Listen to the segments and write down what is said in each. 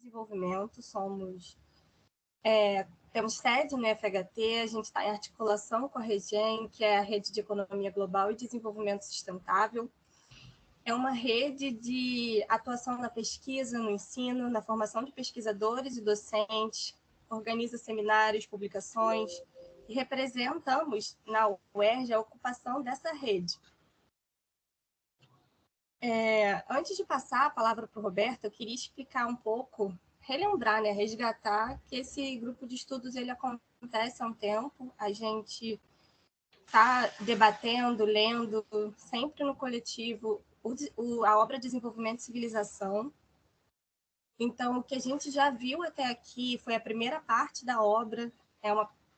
Desenvolvimento, temos sede no FHT, a gente está em articulação com a REGEM, que é a Rede de Economia Global e Desenvolvimento Sustentável. É uma rede de atuação na pesquisa, no ensino, na formação de pesquisadores e docentes, organiza seminários, publicações, e representamos na UERJ a ocupação dessa rede. Antes de passar a palavra para o Roberto, eu queria explicar um pouco, relembrar, né, resgatar que esse grupo de estudos ele acontece há um tempo, a gente está debatendo, lendo, sempre no coletivo, a obra Desenvolvimento e Civilização. Então, o que a gente já viu até aqui foi a primeira parte da obra,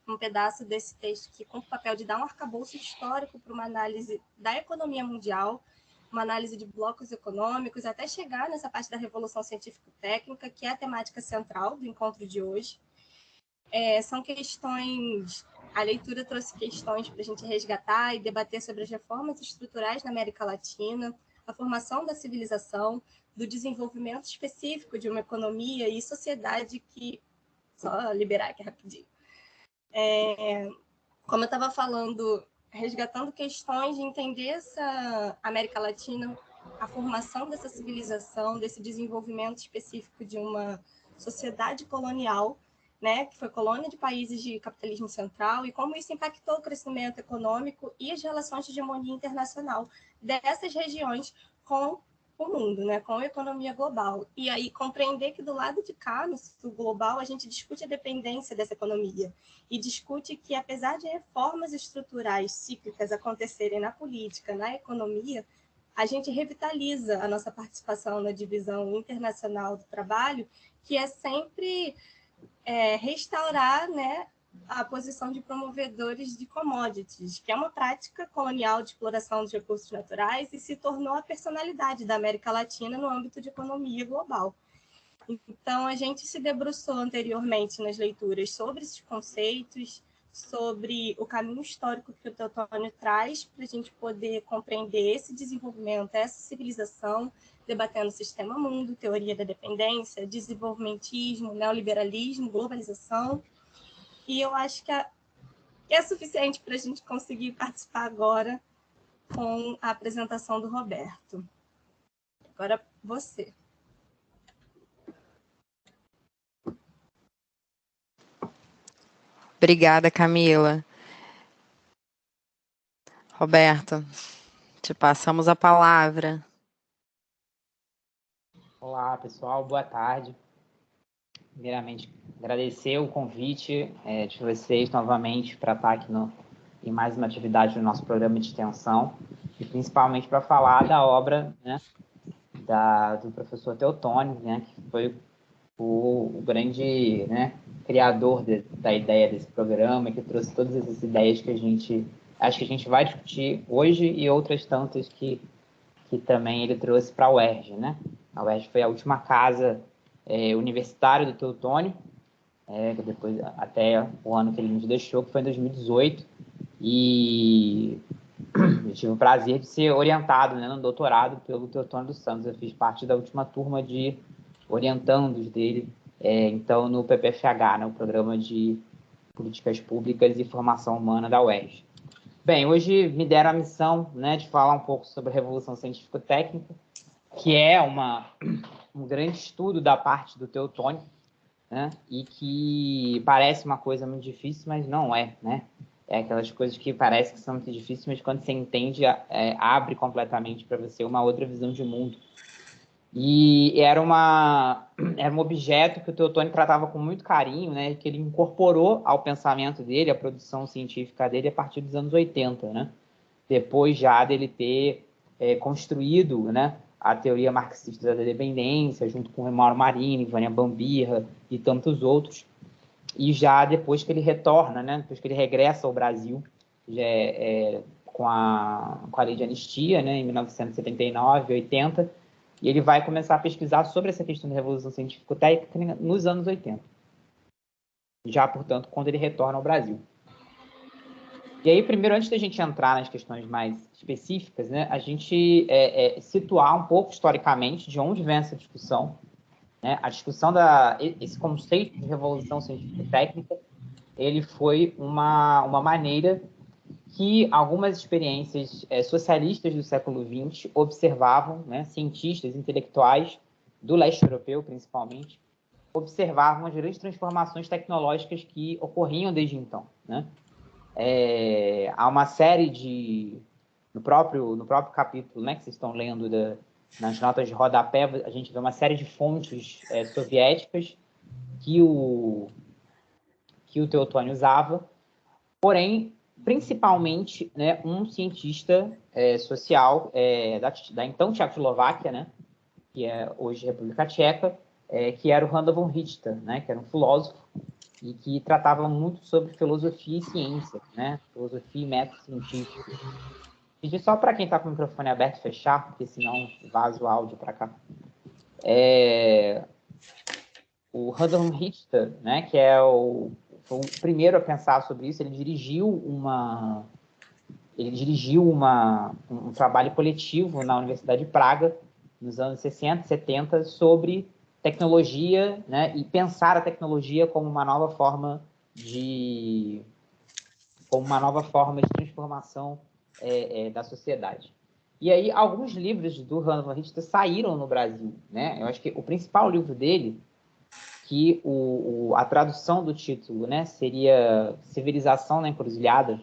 um pedaço desse texto que cumpre o papel de dar um arcabouço histórico para uma análise da economia mundial, uma análise de blocos econômicos, até chegar nessa parte da Revolução Científico-Técnica, que é a temática central do encontro de hoje. São questões... A leitura trouxe questões para a gente resgatar e debater sobre as reformas estruturais na América Latina, a formação da civilização, do desenvolvimento específico de uma economia e sociedade que... Só liberar aqui rapidinho. Como eu estava falando, resgatando questões de entender essa América Latina, a formação dessa civilização, desse desenvolvimento específico de uma sociedade colonial, né, que foi colônia de países de capitalismo central, e como isso impactou o crescimento econômico e as relações de hegemonia internacional dessas regiões com o mundo, né, com a economia global. E aí compreender que do lado de cá, no sul global, a gente discute a dependência dessa economia e discute que, apesar de reformas estruturais cíclicas acontecerem na política, na economia, a gente revitaliza a nossa participação na divisão internacional do trabalho, que é sempre restaurar, né, a posição de promovedores de commodities, que é uma prática colonial de exploração de recursos naturais e se tornou a personalidade da América Latina no âmbito de economia global. Então, a gente se debruçou anteriormente nas leituras sobre esses conceitos, sobre o caminho histórico que o Teotônio traz para a gente poder compreender esse desenvolvimento, essa civilização, debatendo o sistema mundo, teoria da dependência, desenvolvimentismo, neoliberalismo, globalização. E eu acho que é suficiente para a gente conseguir participar agora com a apresentação do Roberto. Agora, você. Obrigada, Camila. Roberto, te passamos a palavra. Olá, pessoal, boa tarde. Primeiramente, agradecer o convite de vocês novamente para estar aqui em mais uma atividade do nosso programa de extensão, e principalmente para falar da obra, né, do professor Teotônio, né, que foi o grande, né, criador da ideia desse programa, que trouxe todas essas ideias que acho que a gente vai discutir hoje e outras tantas que também ele trouxe para a UERJ, né? A UERJ foi a última casa universitária do Teotônio, depois até o ano que ele nos deixou, que foi em 2018, e eu tive o prazer de ser orientado, né, no doutorado pelo Teotônio dos Santos. Eu fiz parte da última turma de orientandos dele, então no PPFH, né, o Programa de Políticas Públicas e Formação Humana da UERJ. Bem, hoje me deram a missão, né, de falar um pouco sobre a Revolução Científico-Técnica, que é um grande estudo da parte do Teotônio, né, e que parece uma coisa muito difícil, mas não é, né? É aquelas coisas que parece que são muito difíceis, mas quando você entende, abre completamente para você uma outra visão de mundo. E era um objeto que o Teotônio tratava com muito carinho, né, que ele incorporou ao pensamento dele, à produção científica dele, a partir dos anos 80, né? Depois já dele ter construído, né, a teoria marxista da dependência, junto com Mauro Marini, Vânia Bambirra e tantos outros. E já depois que ele retorna, né, depois que ele regressa ao Brasil, já com a lei de anistia, né, em 1979, 80, e ele vai começar a pesquisar sobre essa questão da Revolução Científico-Técnica nos anos 80. Já, portanto, quando ele retorna ao Brasil. E aí, primeiro, antes da gente entrar nas questões mais específicas, né, a gente situar um pouco historicamente de onde vem essa discussão, né, a discussão esse conceito de revolução científico-técnica, ele foi uma maneira que algumas experiências socialistas do século XX observavam, né, cientistas, intelectuais do leste europeu, principalmente, observavam as grandes transformações tecnológicas que ocorriam desde então, né? Há uma série no próprio capítulo, né, que vocês estão lendo nas notas de rodapé, a gente vê uma série de fontes soviéticas que o Teotônio usava, porém, principalmente, né, um cientista social da então Tchecoslováquia, né, que é hoje República Tcheca, que era o Randall von Richter, né, que era um filósofo e que tratava muito sobre filosofia e ciência, né, filosofia e método científico. Pedir só para quem está com o microfone aberto fechar, porque senão vaza o áudio para cá. O Randall von Richter, né, que foi o primeiro a pensar sobre isso, ele dirigiu um trabalho coletivo na Universidade de Praga, nos anos 60, 70, sobre tecnologia, né, e pensar a tecnologia como uma nova forma de transformação da sociedade. E aí, alguns livros do Randall von Richter saíram no Brasil, né? Eu acho que o principal livro dele, que a tradução do título, né, seria Civilização na Encruzilhada,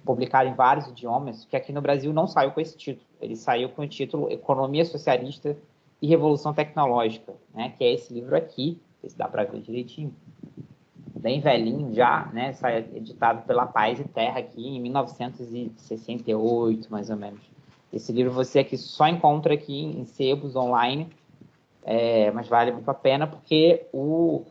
publicado em vários idiomas, que aqui no Brasil não saiu com esse título. Ele saiu com o título Economia Socialista e Revolução Tecnológica, né, que é esse livro aqui, não sei se dá para ver direitinho, bem velhinho já, né, editado pela Paz e Terra aqui em 1968, mais ou menos. Esse livro você aqui só encontra aqui em sebos online, mas vale muito a pena porque o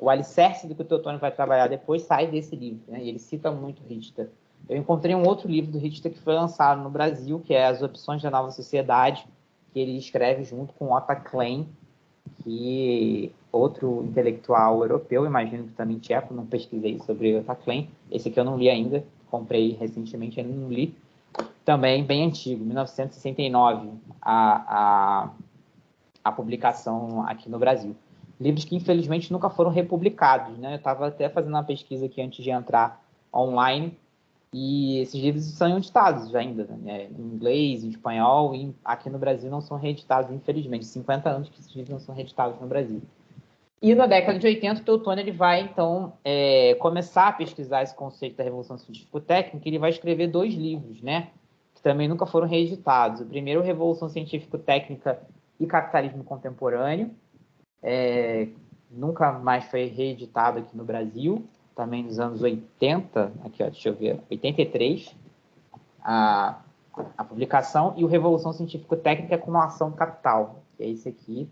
alicerce do que o Teotônio vai trabalhar depois sai desse livro, né? E ele cita muito Richter. Eu encontrei um outro livro do Richter que foi lançado no Brasil, que é As Opções da Nova Sociedade, que ele escreve junto com Otto Klein, que outro intelectual europeu, imagino que também tcheco, não pesquisei sobre Otto Klein. Esse aqui eu não li ainda, comprei recentemente, ainda não li. Também bem antigo, 1969, a publicação aqui no Brasil. Livros que, infelizmente, nunca foram republicados, né? Eu estava até fazendo uma pesquisa aqui antes de entrar online, e esses livros são editados ainda, né? Em inglês, em espanhol, e aqui no Brasil não são reeditados, infelizmente. 50 anos que esses livros não são reeditados no Brasil. E na década de 80, o Teotônio ele vai, então, começar a pesquisar esse conceito da Revolução Científico-Técnica, e ele vai escrever 2 livros, né? Que também nunca foram reeditados. O primeiro, Revolução Científico-Técnica e Capitalismo Contemporâneo, nunca mais foi reeditado aqui no Brasil, também nos anos 80, aqui, ó, deixa eu ver, 83, a publicação, e o Revolução Científico-Técnica com a Ação Capital, que é esse aqui,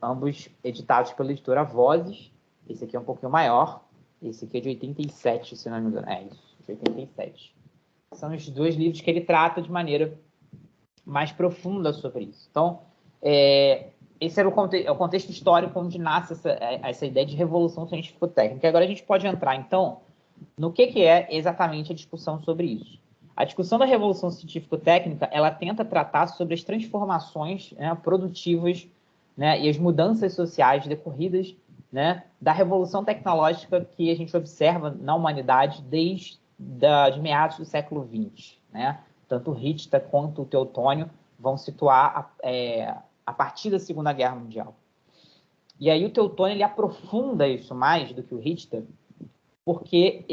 ambos editados pela editora Vozes. Esse aqui é um pouquinho maior, esse aqui é de 87, se não me engano, isso, de 87. São os 2 livros que ele trata de maneira mais profunda sobre isso. Então, esse era o contexto histórico onde nasce essa ideia de revolução científico-técnica. Agora a gente pode entrar, então, no que é exatamente a discussão sobre isso. A discussão da revolução científico-técnica, ela tenta tratar sobre as transformações, né, produtivas, né, e as mudanças sociais decorridas, né, da revolução tecnológica que a gente observa na humanidade desde de meados do século XX, né? Tanto o Richter quanto o Teotônio vão situar a partir da Segunda Guerra Mundial. E aí o Teotônio ele aprofunda isso mais do que o Richter, porque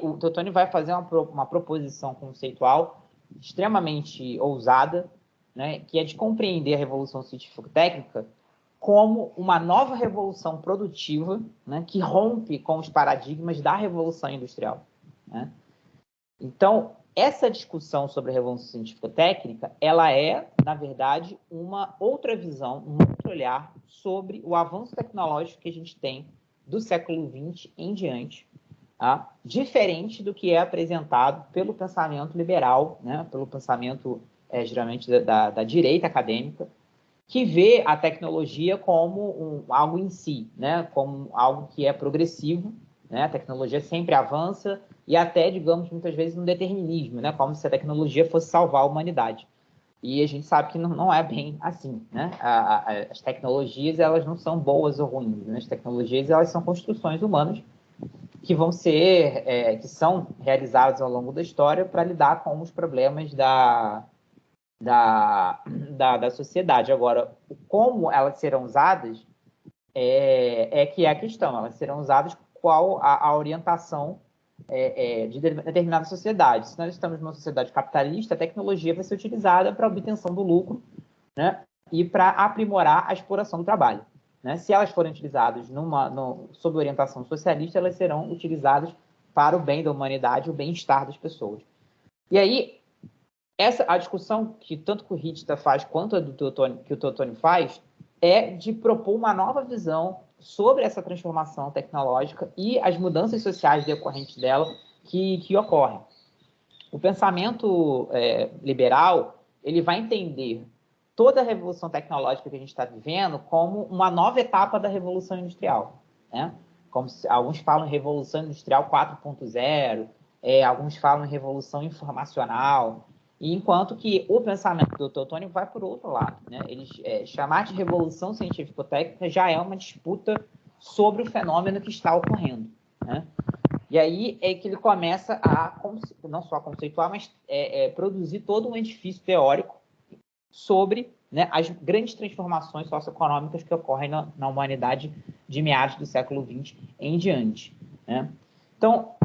o Teotônio vai fazer uma proposição conceitual extremamente ousada, né, que é de compreender a Revolução Científico-Técnica como uma nova revolução produtiva, né, que rompe com os paradigmas da Revolução Industrial, né? Então, essa discussão sobre a Revolução Científico-Técnica, ela é, na verdade, uma outra visão, um outro olhar sobre o avanço tecnológico que a gente tem do século XX em diante, tá? Diferente do que é apresentado pelo pensamento liberal, né? Pelo pensamento, geralmente, da direita acadêmica, que vê a tecnologia como algo em si, né? Como algo que é progressivo, né? A tecnologia sempre avança e até, digamos, muitas vezes um determinismo, né? Como se a tecnologia fosse salvar a humanidade. E a gente sabe que não é bem assim, né? As tecnologias, elas não são boas ou ruins, né? As tecnologias, elas são construções humanas que vão ser, que são realizadas ao longo da história para lidar com os problemas da sociedade. Agora, como elas serão usadas que é a questão. Elas serão usadas qual a orientação de determinada sociedade. Se nós estamos numa sociedade capitalista, a tecnologia vai ser utilizada para a obtenção do lucro, né, e para aprimorar a exploração do trabalho. Né? Se elas forem utilizadas sob orientação socialista, elas serão utilizadas para o bem da humanidade, o bem-estar das pessoas. E aí, a discussão que tanto o Richter faz quanto a que o Teotônio faz é de propor uma nova visão sobre essa transformação tecnológica e as mudanças sociais decorrentes dela que ocorrem. O pensamento liberal, ele vai entender toda a revolução tecnológica que a gente está vivendo como uma nova etapa da Revolução Industrial. Né? Como alguns falam em Revolução Industrial 4.0, alguns falam em Revolução Informacional, enquanto que o pensamento do Teotônio vai por outro lado. Né? Chamar de revolução científico-técnica já é uma disputa sobre o fenômeno que está ocorrendo. Né? E aí é que ele começa a, não só conceituar, mas produzir todo um edifício teórico sobre, né, as grandes transformações socioeconômicas que ocorrem na humanidade de meados do século XX em diante. Né? Então,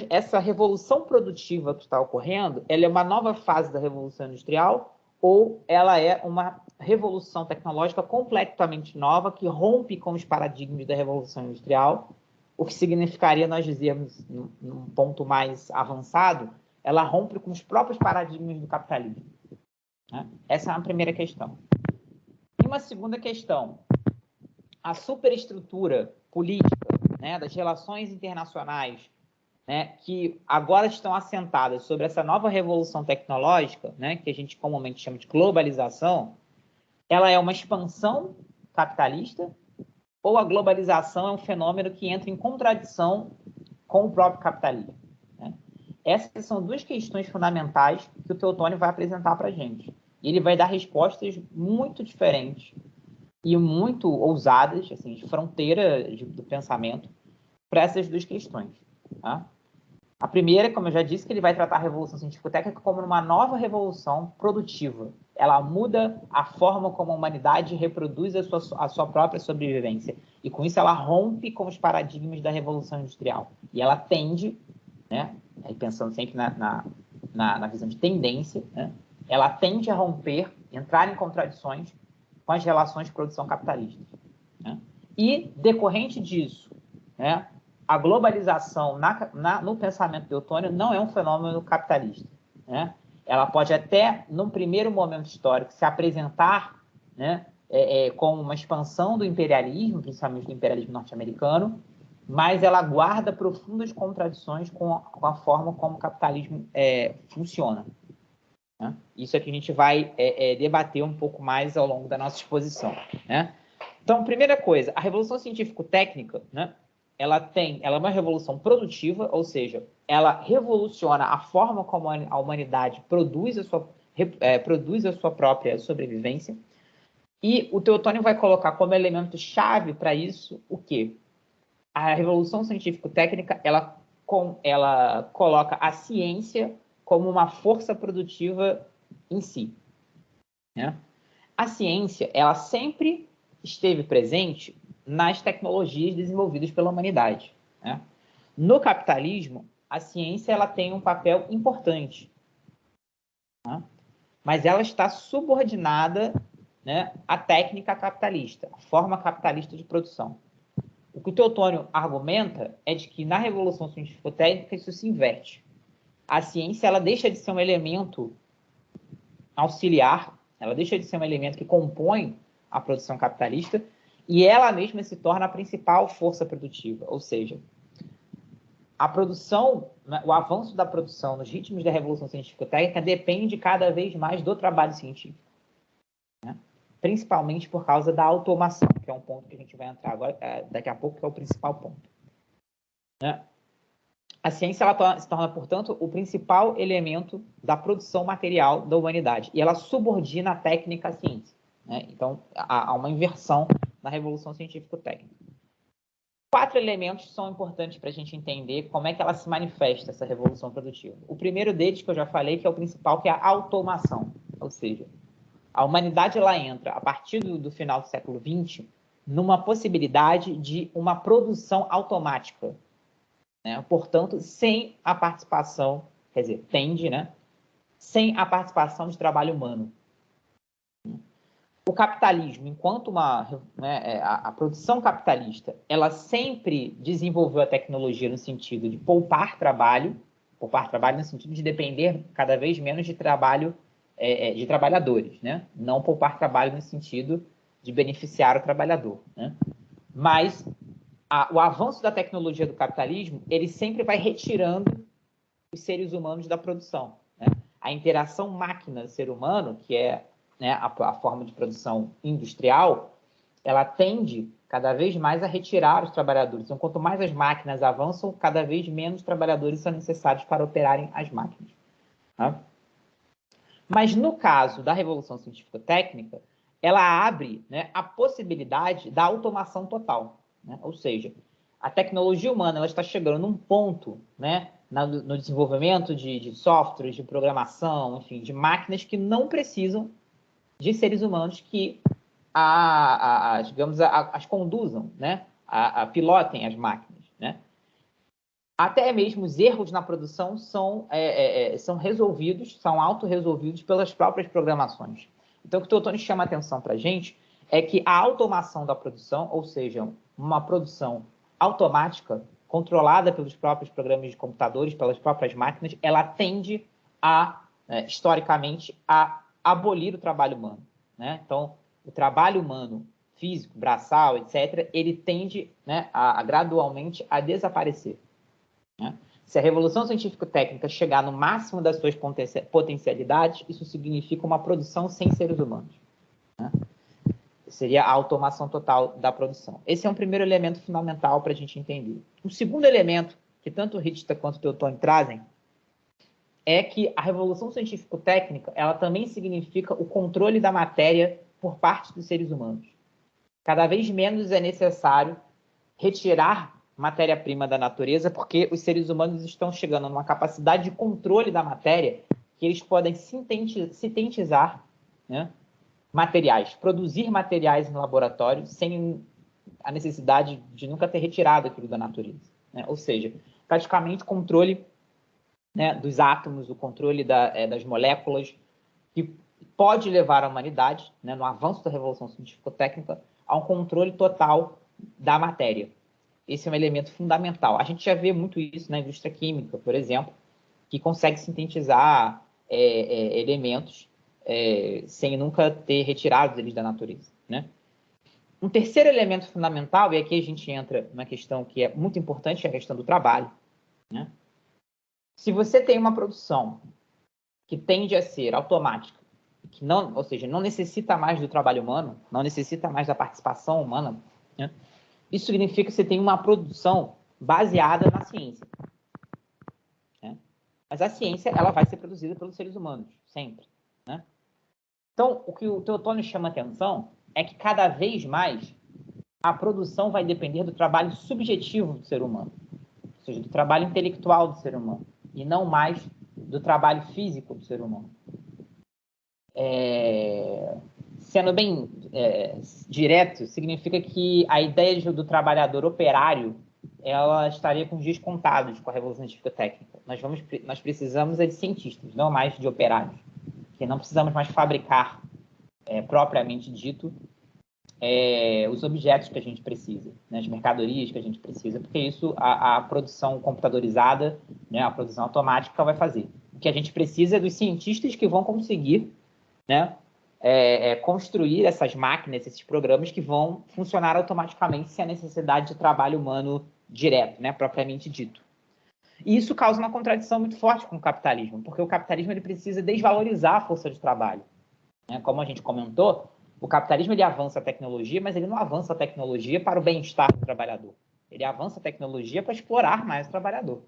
essa revolução produtiva que está ocorrendo, ela é uma nova fase da Revolução Industrial ou ela é uma revolução tecnológica completamente nova que rompe com os paradigmas da Revolução Industrial, o que significaria nós dizermos, num ponto mais avançado, ela rompe com os próprios paradigmas do capitalismo. Né? Essa é uma primeira questão. E uma segunda questão, a superestrutura política, né, das relações internacionais, né, que agora estão assentadas sobre essa nova revolução tecnológica, né, que a gente comumente chama de globalização, ela é uma expansão capitalista ou a globalização é um fenômeno que entra em contradição com o próprio capitalismo? Né? Essas são duas questões fundamentais que o Teotônio vai apresentar para a gente. E ele vai dar respostas muito diferentes e muito ousadas, assim, de fronteira do pensamento, para essas duas questões. Tá? A primeira, como eu já disse, que ele vai tratar a revolução científico-técnica como uma nova revolução produtiva. Ela muda a forma como a humanidade reproduz a sua própria sobrevivência. E com isso ela rompe com os paradigmas da revolução industrial. E ela tende, né, pensando sempre na visão de tendência, né, ela tende a romper, entrar em contradições com as relações de produção capitalistas. Né? E, decorrente disso, né, a globalização no pensamento teotônio não é um fenômeno capitalista. Né? Ela pode até, num primeiro momento histórico, se apresentar, né, como uma expansão do imperialismo, principalmente do imperialismo norte-americano, mas ela guarda profundas contradições com a forma como o capitalismo funciona. Né? Isso é que a gente vai debater um pouco mais ao longo da nossa exposição. Né? Então, primeira coisa, a revolução científico-técnica, né, ela é uma revolução produtiva, ou seja, ela revoluciona a forma como a humanidade produz a sua própria sobrevivência. E o Teotônio vai colocar como elemento-chave para isso o quê? A revolução científico-técnica, ela coloca a ciência como uma força produtiva em si. Né? A ciência, ela sempre esteve presente nas tecnologias desenvolvidas pela humanidade. Né? No capitalismo, a ciência ela tem um papel importante, né? Mas ela está subordinada, né, à técnica capitalista, à forma capitalista de produção. O que o Teotônio argumenta é de que na revolução científico-técnica isso se inverte. A ciência ela deixa de ser um elemento auxiliar, ela deixa de ser um elemento que compõe a produção capitalista e ela mesma se torna a principal força produtiva. Ou seja, a produção, o avanço da produção nos ritmos da revolução científico-técnica depende cada vez mais do trabalho científico. Né? Principalmente por causa da automação, que é um ponto que a gente vai entrar agora, daqui a pouco, que é o principal ponto. Né? A ciência ela se torna, portanto, o principal elemento da produção material da humanidade. E ela subordina a técnica à ciência. Né? Então, há uma inversão na revolução científico-técnica. 4 elementos são importantes para a gente entender como é que ela se manifesta, essa revolução produtiva. O primeiro deles, que eu já falei, que é o principal, que é a automação. Ou seja, a humanidade ela entra, a partir do final do século XX, numa possibilidade de uma produção automática. Né? Portanto, sem a participação, quer dizer, tende, né? Sem a participação de trabalho humano. O capitalismo, enquanto a produção capitalista, ela sempre desenvolveu a tecnologia no sentido de poupar trabalho no sentido de depender cada vez menos de trabalho de trabalhadores, né? Não poupar trabalho no sentido de beneficiar o trabalhador, né? Mas o avanço da tecnologia do capitalismo, ele sempre vai retirando os seres humanos da produção. Né? A interação máquina-ser humano, que é, né, a forma de produção industrial, ela tende cada vez mais a retirar os trabalhadores. Então, quanto mais as máquinas avançam, cada vez menos trabalhadores são necessários para operarem as máquinas. Tá? Mas no caso da Revolução Científico-Técnica, ela abre, né, a possibilidade da automação total. Né? Ou seja, a tecnologia humana ela está chegando num ponto, né, no desenvolvimento de softwares, de programação, enfim, de máquinas que não precisam de seres humanos que digamos, as conduzam, né, pilotem as máquinas. Né? Até mesmo os erros na produção são resolvidos, são autorresolvidos pelas próprias programações. Então, o que o Teotônio chama a atenção para a gente é que a automação da produção, ou seja, uma produção automática, controlada pelos próprios programas de computadores, pelas próprias máquinas, ela tende historicamente, a abolir o trabalho humano. Né? Então, o trabalho humano, físico, braçal, etc., ele tende, né, gradualmente a desaparecer. Né? Se a revolução científico-técnica chegar no máximo das suas potencialidades, isso significa uma produção sem seres humanos. Né? Seria a automação total da produção. Esse é um primeiro elemento fundamental para a gente entender. O segundo elemento, que tanto o Richter quanto o Teotônio trazem, é que a revolução científico-técnica ela também significa o controle da matéria por parte dos seres humanos. Cada vez menos é necessário retirar matéria-prima da natureza, porque os seres humanos estão chegando numa capacidade de controle da matéria que eles podem sintetizar, né, materiais, produzir materiais em laboratório sem a necessidade de nunca ter retirado aquilo da natureza. Né? Ou seja, praticamente controle, né, dos átomos, o controle das moléculas, que pode levar a humanidade, né, no avanço da revolução científico-técnica, a um controle total da matéria. Esse é um elemento fundamental. A gente já vê muito isso na indústria química, por exemplo, que consegue sintetizar elementos sem nunca ter retirado eles da natureza. Né? Um terceiro elemento fundamental, e aqui a gente entra numa questão que é muito importante, é a questão do trabalho. Né? Se você tem uma produção que tende a ser automática, que não, ou seja, não necessita mais do trabalho humano, não necessita mais da participação humana, né? Isso significa que você tem uma produção baseada na ciência. Né? Mas a ciência ela vai ser produzida pelos seres humanos, sempre. Né? Então, o que o Teotônio chama a atenção é que cada vez mais a produção vai depender do trabalho subjetivo do ser humano, ou seja, do trabalho intelectual do ser humano, e não mais do trabalho físico do ser humano. Sendo bem direto, significa que a ideia do trabalhador operário ela estaria com os dias contados com a Revolução Científico-Técnica. Nós precisamos de cientistas, não mais de operários, que não precisamos mais fabricar, propriamente dito, os objetos que a gente precisa, né, as mercadorias que a gente precisa, porque isso a produção computadorizada, né, a produção automática vai fazer. O que a gente precisa é dos cientistas que vão conseguir, né, construir essas máquinas, esses programas que vão funcionar automaticamente sem a necessidade de trabalho humano direto, né, propriamente dito. E isso causa uma contradição muito forte com o capitalismo, porque o capitalismo ele precisa desvalorizar a força de trabalho. Né? Como a gente comentou, o capitalismo ele avança a tecnologia, mas ele não avança a tecnologia para o bem-estar do trabalhador. Ele avança a tecnologia para explorar mais o trabalhador.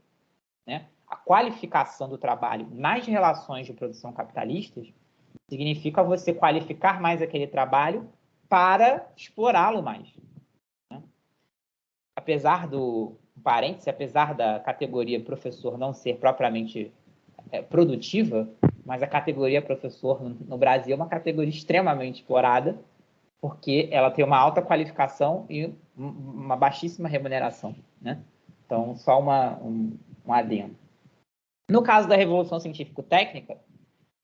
né? A qualificação do trabalho nas relações de produção capitalistas significa você qualificar mais aquele trabalho para explorá-lo mais, né? Apesar da categoria professor não ser propriamente produtiva, mas a categoria professor no Brasil é uma categoria extremamente explorada, porque ela tem uma alta qualificação e uma baixíssima remuneração, né? Então, só um adendo. No caso da Revolução Científico-Técnica,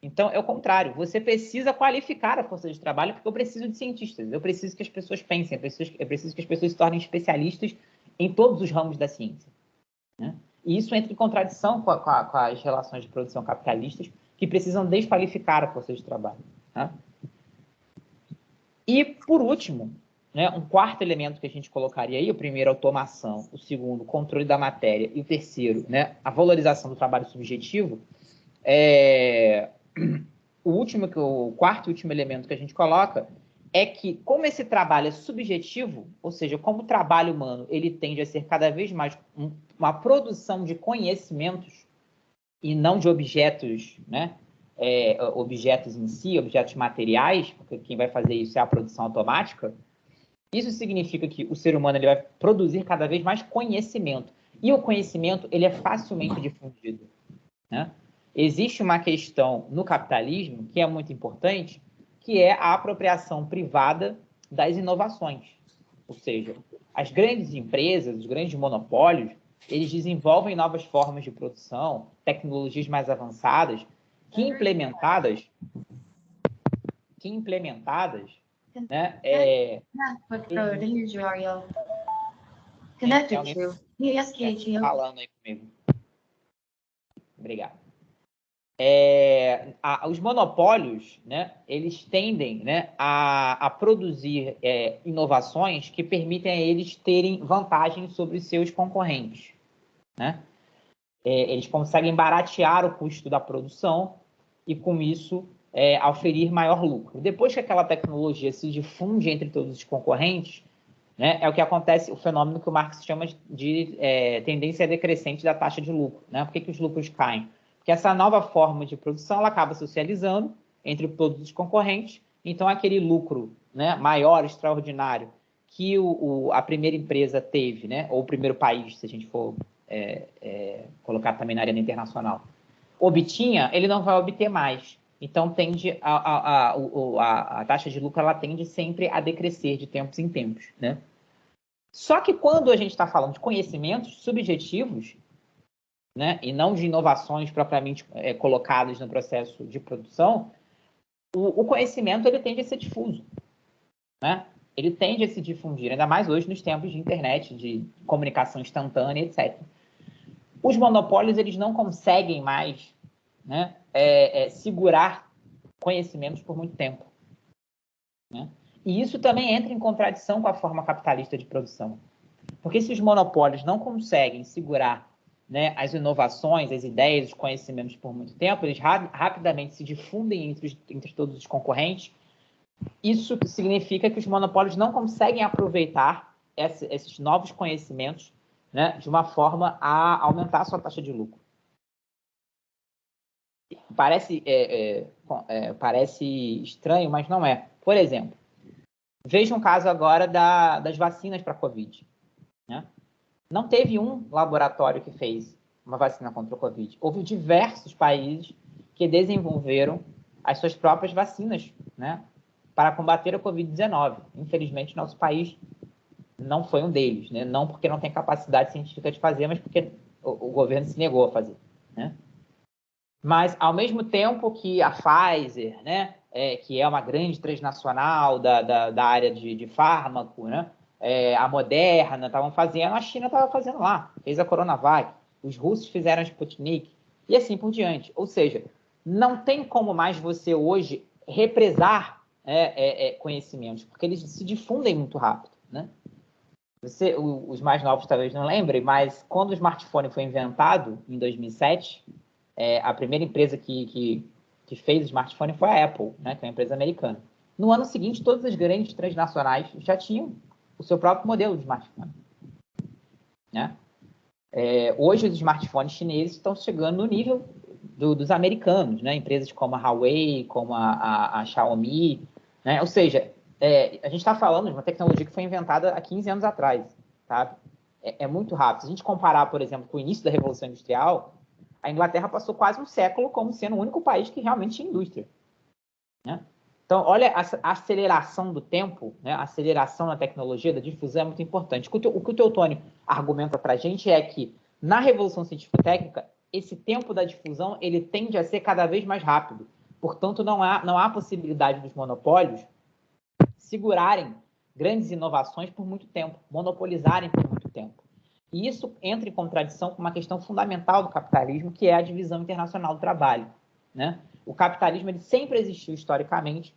então, é o contrário. Você precisa qualificar a força de trabalho, porque eu preciso de cientistas, eu preciso que as pessoas pensem, eu preciso que as pessoas se tornem especialistas em todos os ramos da ciência, né? E isso entra em contradição com as relações de produção capitalistas, que precisam desqualificar a força de trabalho, né? E, por último, né, um quarto elemento que a gente colocaria aí, o primeiro, automação, o segundo, controle da matéria, e o terceiro, né, a valorização do trabalho subjetivo. O quarto e último elemento que a gente coloca é que, como esse trabalho é subjetivo, ou seja, como o trabalho humano ele tende a ser cada vez mais uma produção de conhecimentos e não de objetos, né? Objetos em si, objetos materiais, porque quem vai fazer isso é a produção automática. Isso significa que o ser humano ele vai produzir cada vez mais conhecimento. E o conhecimento ele é facilmente difundido, né? Existe uma questão no capitalismo que é muito importante, que é a apropriação privada das inovações. Ou seja, as grandes empresas, os grandes monopólios, eles desenvolvem novas formas de produção, tecnologias mais avançadas, que implementadas, né, falando aí comigo. Obrigado. Os monopólios, né, eles tendem, né, a produzir inovações que permitem a eles terem vantagem sobre os seus concorrentes, né? Eles conseguem baratear o custo da produção e, com isso, oferir maior lucro. Depois que aquela tecnologia se difunde entre todos os concorrentes, né, é o que acontece, o fenômeno que o Marx chama de tendência decrescente da taxa de lucro, né? Por que os lucros caem? Porque essa nova forma de produção ela acaba socializando entre todos os concorrentes, então aquele lucro, né, maior, extraordinário, que a primeira empresa teve, né, ou o primeiro país, se a gente for colocar também na arena internacional, obtinha, ele não vai obter mais. Então, tende a taxa de lucro ela tende sempre a decrescer de tempos em tempos, né? Só que quando a gente está falando de conhecimentos subjetivos, né, e não de inovações propriamente colocadas no processo de produção, o conhecimento ele tende a ser difuso, né? Ele tende a se difundir, ainda mais hoje nos tempos de internet, de comunicação instantânea, etc. Os monopólios eles não conseguem mais, né, segurar conhecimentos por muito tempo, né? E isso também entra em contradição com a forma capitalista de produção. Porque se os monopólios não conseguem segurar, né, as inovações, as ideias, os conhecimentos por muito tempo, eles rapidamente se difundem entre todos os concorrentes. Isso significa que os monopólios não conseguem aproveitar esses novos conhecimentos, né, de uma forma a aumentar a sua taxa de lucro. Parece estranho, mas não é. Por exemplo, veja um caso agora das vacinas para a Covid, né? Não teve um laboratório que fez uma vacina contra o Covid. Houve diversos países que desenvolveram as suas próprias vacinas, né, para combater a Covid-19. Infelizmente, nosso país não foi um deles, né? Não porque não tem capacidade científica de fazer, mas porque o governo se negou a fazer, né? Mas, ao mesmo tempo que a Pfizer, né, que é uma grande transnacional da área de fármaco, né, a Moderna estavam fazendo, a China estava fazendo lá, fez a Coronavac, os russos fizeram a Sputnik, e assim por diante. Ou seja, não tem como mais você hoje represar conhecimentos, porque eles se difundem muito rápido, né? Os mais novos talvez não lembrem, mas quando o smartphone foi inventado, em 2007, a primeira empresa que fez o smartphone foi a Apple, né, que é uma empresa americana. No ano seguinte, todas as grandes transnacionais já tinham o seu próprio modelo de smartphone, né? Hoje, os smartphones chineses estão chegando no nível dos americanos, né? Empresas como a Huawei, como a Xiaomi, né? Ou seja, a gente está falando de uma tecnologia que foi inventada há 15 anos atrás, sabe? É muito rápido. Se a gente comparar, por exemplo, com o início da Revolução Industrial, a Inglaterra passou quase um século como sendo o único país que realmente tinha indústria, né? Então, olha, a aceleração do tempo, né? A aceleração na tecnologia, da difusão é muito importante. O que o Teotônio argumenta para a gente é que, na Revolução Científico-Técnica, esse tempo da difusão ele tende a ser cada vez mais rápido. Portanto, não há possibilidade dos monopólios segurarem grandes inovações por muito tempo, monopolizarem por muito tempo. E isso entra em contradição com uma questão fundamental do capitalismo, que é a divisão internacional do trabalho, né? O capitalismo ele sempre existiu historicamente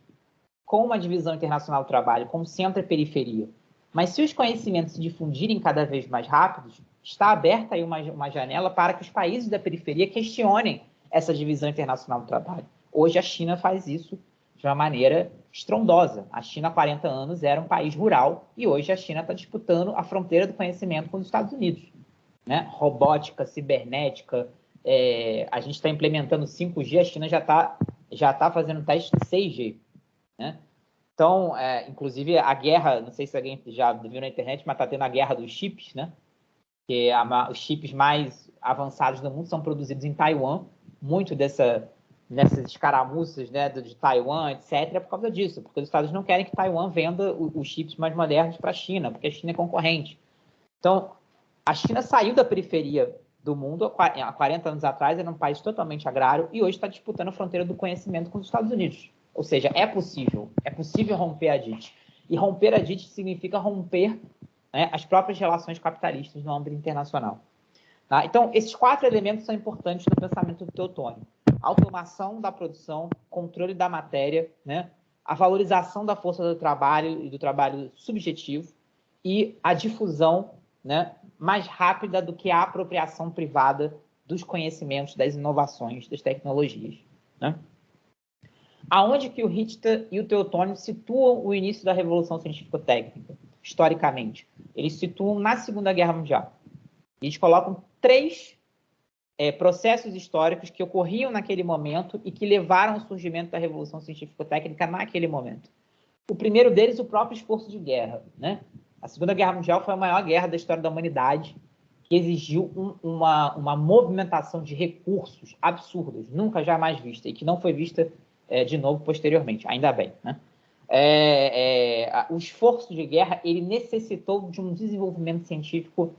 com uma divisão internacional do trabalho, como centro e periferia. Mas se os conhecimentos se difundirem cada vez mais rápidos, está aberta aí uma janela para que os países da periferia questionem essa divisão internacional do trabalho. Hoje a China faz isso de uma maneira estrondosa. A China, há 40 anos, era um país rural e hoje a China está disputando a fronteira do conhecimento com os Estados Unidos, né? Robótica, cibernética, a gente está implementando 5G, a China já tá fazendo teste de 6G, né? Então, inclusive, a guerra, não sei se alguém já viu na internet, mas está tendo a guerra dos chips, né? Que os chips mais avançados do mundo são produzidos em Taiwan, muito nessas escaramuças, né, de Taiwan, etc., é por causa disso, porque os Estados Unidos não querem que Taiwan venda os chips mais modernos para a China, porque a China é concorrente. Então, a China saiu da periferia do mundo há 40 anos atrás, era um país totalmente agrário, e hoje está disputando a fronteira do conhecimento com os Estados Unidos. Ou seja, é possível romper a DIT. E romper a DIT significa romper, né, as próprias relações capitalistas no âmbito internacional. Tá? Então, esses 4 elementos são importantes no pensamento do Teotônio. Automação da produção, controle da matéria, né, a valorização da força do trabalho e do trabalho subjetivo e a difusão, né, mais rápida do que a apropriação privada dos conhecimentos, das inovações, das tecnologias, né? Aonde que o Richter e o Teotônio situam o início da Revolução Científico-Técnica, historicamente? Eles situam na Segunda Guerra Mundial. Eles colocam 3 processos históricos que ocorriam naquele momento e que levaram ao surgimento da Revolução Científico-Técnica naquele momento. O primeiro deles, o próprio esforço de guerra, né? A Segunda Guerra Mundial foi a maior guerra da história da humanidade, que exigiu uma movimentação de recursos absurdos, nunca jamais vista, e que não foi vista de novo posteriormente, ainda bem, né? O esforço de guerra ele necessitou de um desenvolvimento científico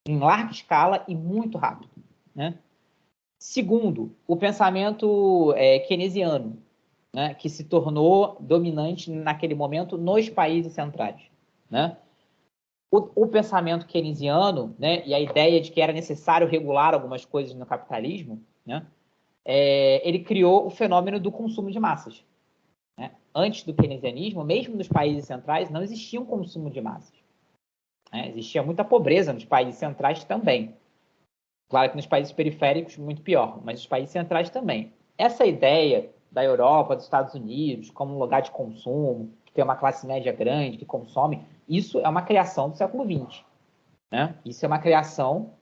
em larga escala e muito rápido, né? Segundo, o pensamento keynesiano, né, que se tornou dominante naquele momento nos países centrais, né? O pensamento keynesiano, né, e a ideia de que era necessário regular algumas coisas no capitalismo, né, ele criou o fenômeno do consumo de massas, né? Antes do keynesianismo, mesmo nos países centrais, não existia um consumo de massas, né? Existia muita pobreza nos países centrais também. Claro que nos países periféricos, muito pior, mas nos países centrais também. Essa ideia da Europa, dos Estados Unidos, como um lugar de consumo, que tem uma classe média grande, que consome, isso é uma criação do século XX, né? Isso é uma criação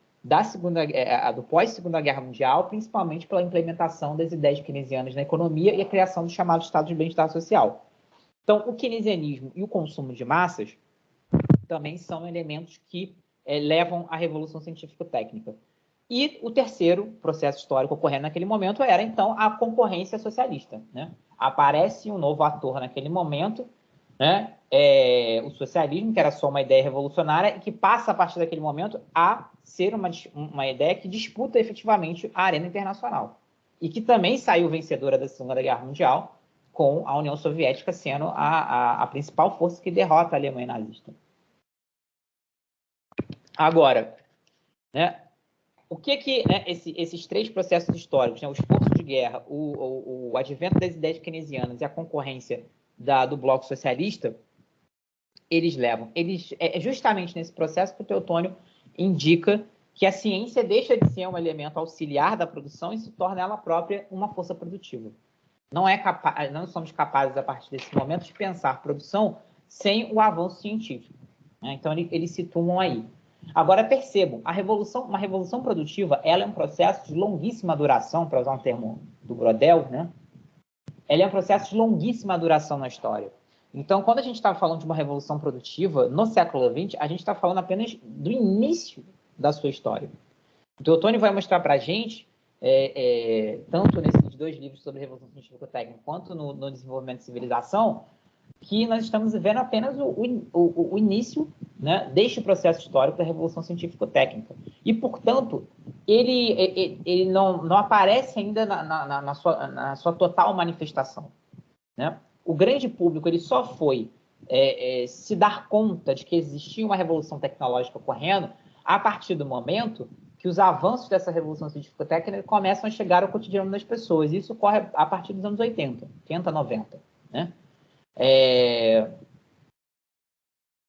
do pós-Segunda Guerra Mundial, principalmente pela implementação das ideias keynesianas na economia e a criação do chamado Estado de Bem-Estar Social. Então, o keynesianismo e o consumo de massas também são elementos que levam à Revolução Científico-Técnica. E o terceiro processo histórico ocorrendo naquele momento era, então, a concorrência socialista, né? Aparece um novo ator naquele momento, né? O socialismo, que era só uma ideia revolucionária, e que passa, a partir daquele momento, a ser uma ideia que disputa efetivamente a arena internacional. E que também saiu vencedora da Segunda Guerra Mundial, com a União Soviética sendo a principal força que derrota a Alemanha nazista. Agora, né? O que né, esses 3 processos históricos, né, o esforço de guerra, o advento das ideias keynesianas e a concorrência do bloco socialista, eles levam? É justamente nesse processo que o Teotônio indica que a ciência deixa de ser um elemento auxiliar da produção e se torna ela própria uma força produtiva. Não somos capazes, a partir desse momento, de pensar produção sem o avanço científico, né? Então, eles situam aí. Agora, percebam, uma revolução produtiva, ela é um processo de longuíssima duração, para usar um termo do Brodel, né? Ela é um processo de longuíssima duração na história. Então, quando a gente está falando de uma revolução produtiva, no século XX, a gente está falando apenas do início da sua história. O Teotônio vai mostrar para a gente, tanto nesses 2 livros sobre Revolução Científico-Técnica, quanto no Desenvolvimento de Civilização, que nós estamos vivendo apenas o início, né, deste processo histórico da Revolução Científico-Técnica. E, portanto, ele não aparece ainda na sua total manifestação, né? O grande público ele só foi se dar conta de que existia uma revolução tecnológica ocorrendo a partir do momento que os avanços dessa revolução científico-técnica começam a chegar ao cotidiano das pessoas. Isso ocorre a partir dos anos 80, 90, né?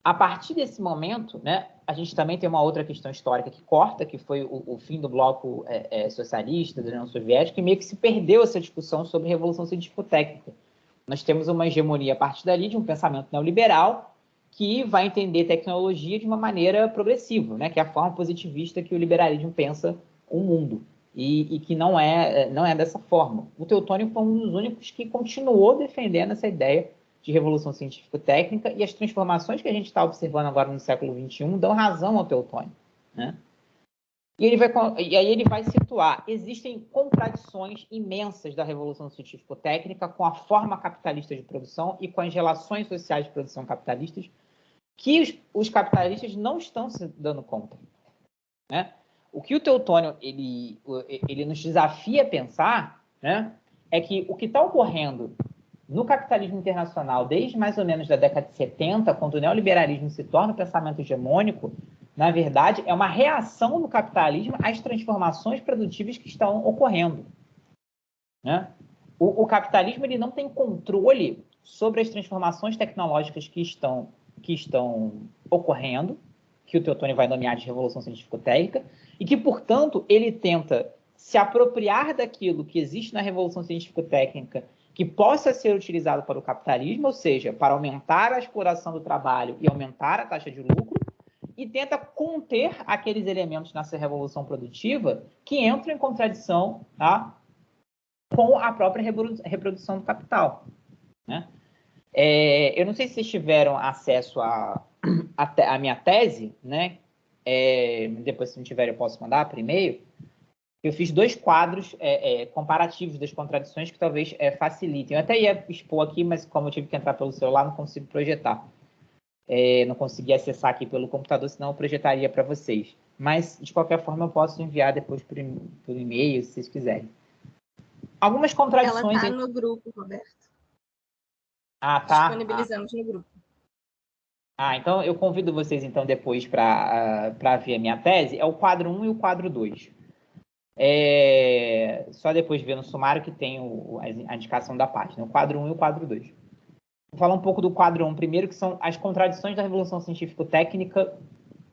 A partir desse momento, né, a gente também tem uma outra questão histórica que corta, que foi o fim do bloco socialista, da União Soviética, e meio que se perdeu essa discussão sobre revolução científico-técnica. Nós temos uma hegemonia a partir dali de um pensamento neoliberal que vai entender tecnologia de uma maneira progressiva, né, que é a forma positivista que o liberalismo pensa o mundo, e que não é dessa forma. O Teotônio foi um dos únicos que continuou defendendo essa ideia de revolução científico-técnica, e as transformações que a gente está observando agora no século XXI dão razão ao Teotônio, né? E aí ele vai situar, existem contradições imensas da revolução científico-técnica com a forma capitalista de produção e com as relações sociais de produção capitalistas, que os capitalistas não estão se dando conta, né? O que o Teotônio ele nos desafia a pensar, né, é que o que está ocorrendo no capitalismo internacional, desde mais ou menos da década de 70, quando o neoliberalismo se torna o pensamento hegemônico, na verdade, é uma reação do capitalismo às transformações produtivas que estão ocorrendo, né? O capitalismo ele não tem controle sobre as transformações tecnológicas que estão ocorrendo, que o Teotônio vai nomear de revolução científico-técnica, e que, portanto, ele tenta se apropriar daquilo que existe na revolução científico-técnica que possa ser utilizado para o capitalismo, ou seja, para aumentar a exploração do trabalho e aumentar a taxa de lucro, e tenta conter aqueles elementos nessa revolução produtiva que entram em contradição, tá, com a própria reprodução do capital, né? Eu não sei se vocês tiveram acesso à minha tese, né? Depois, se não tiver, eu posso mandar por e-mail. Eu fiz 2 quadros comparativos das contradições que talvez facilitem. Eu até ia expor aqui, mas como eu tive que entrar pelo celular, não consigo projetar. Não consegui acessar aqui pelo computador, senão eu projetaria para vocês. Mas, de qualquer forma, eu posso enviar depois por e-mail, se vocês quiserem. Algumas contradições... Ela está no grupo, Roberto. Ah, tá. Disponibilizamos no grupo. Então eu convido vocês, então, depois para ver a minha tese. É o quadro 1 e o quadro 2. Só depois ver no sumário que tem a indicação da página. O quadro 1 e o quadro 2. Vou falar um pouco do quadro 1 primeiro, que são as contradições da revolução científico-técnica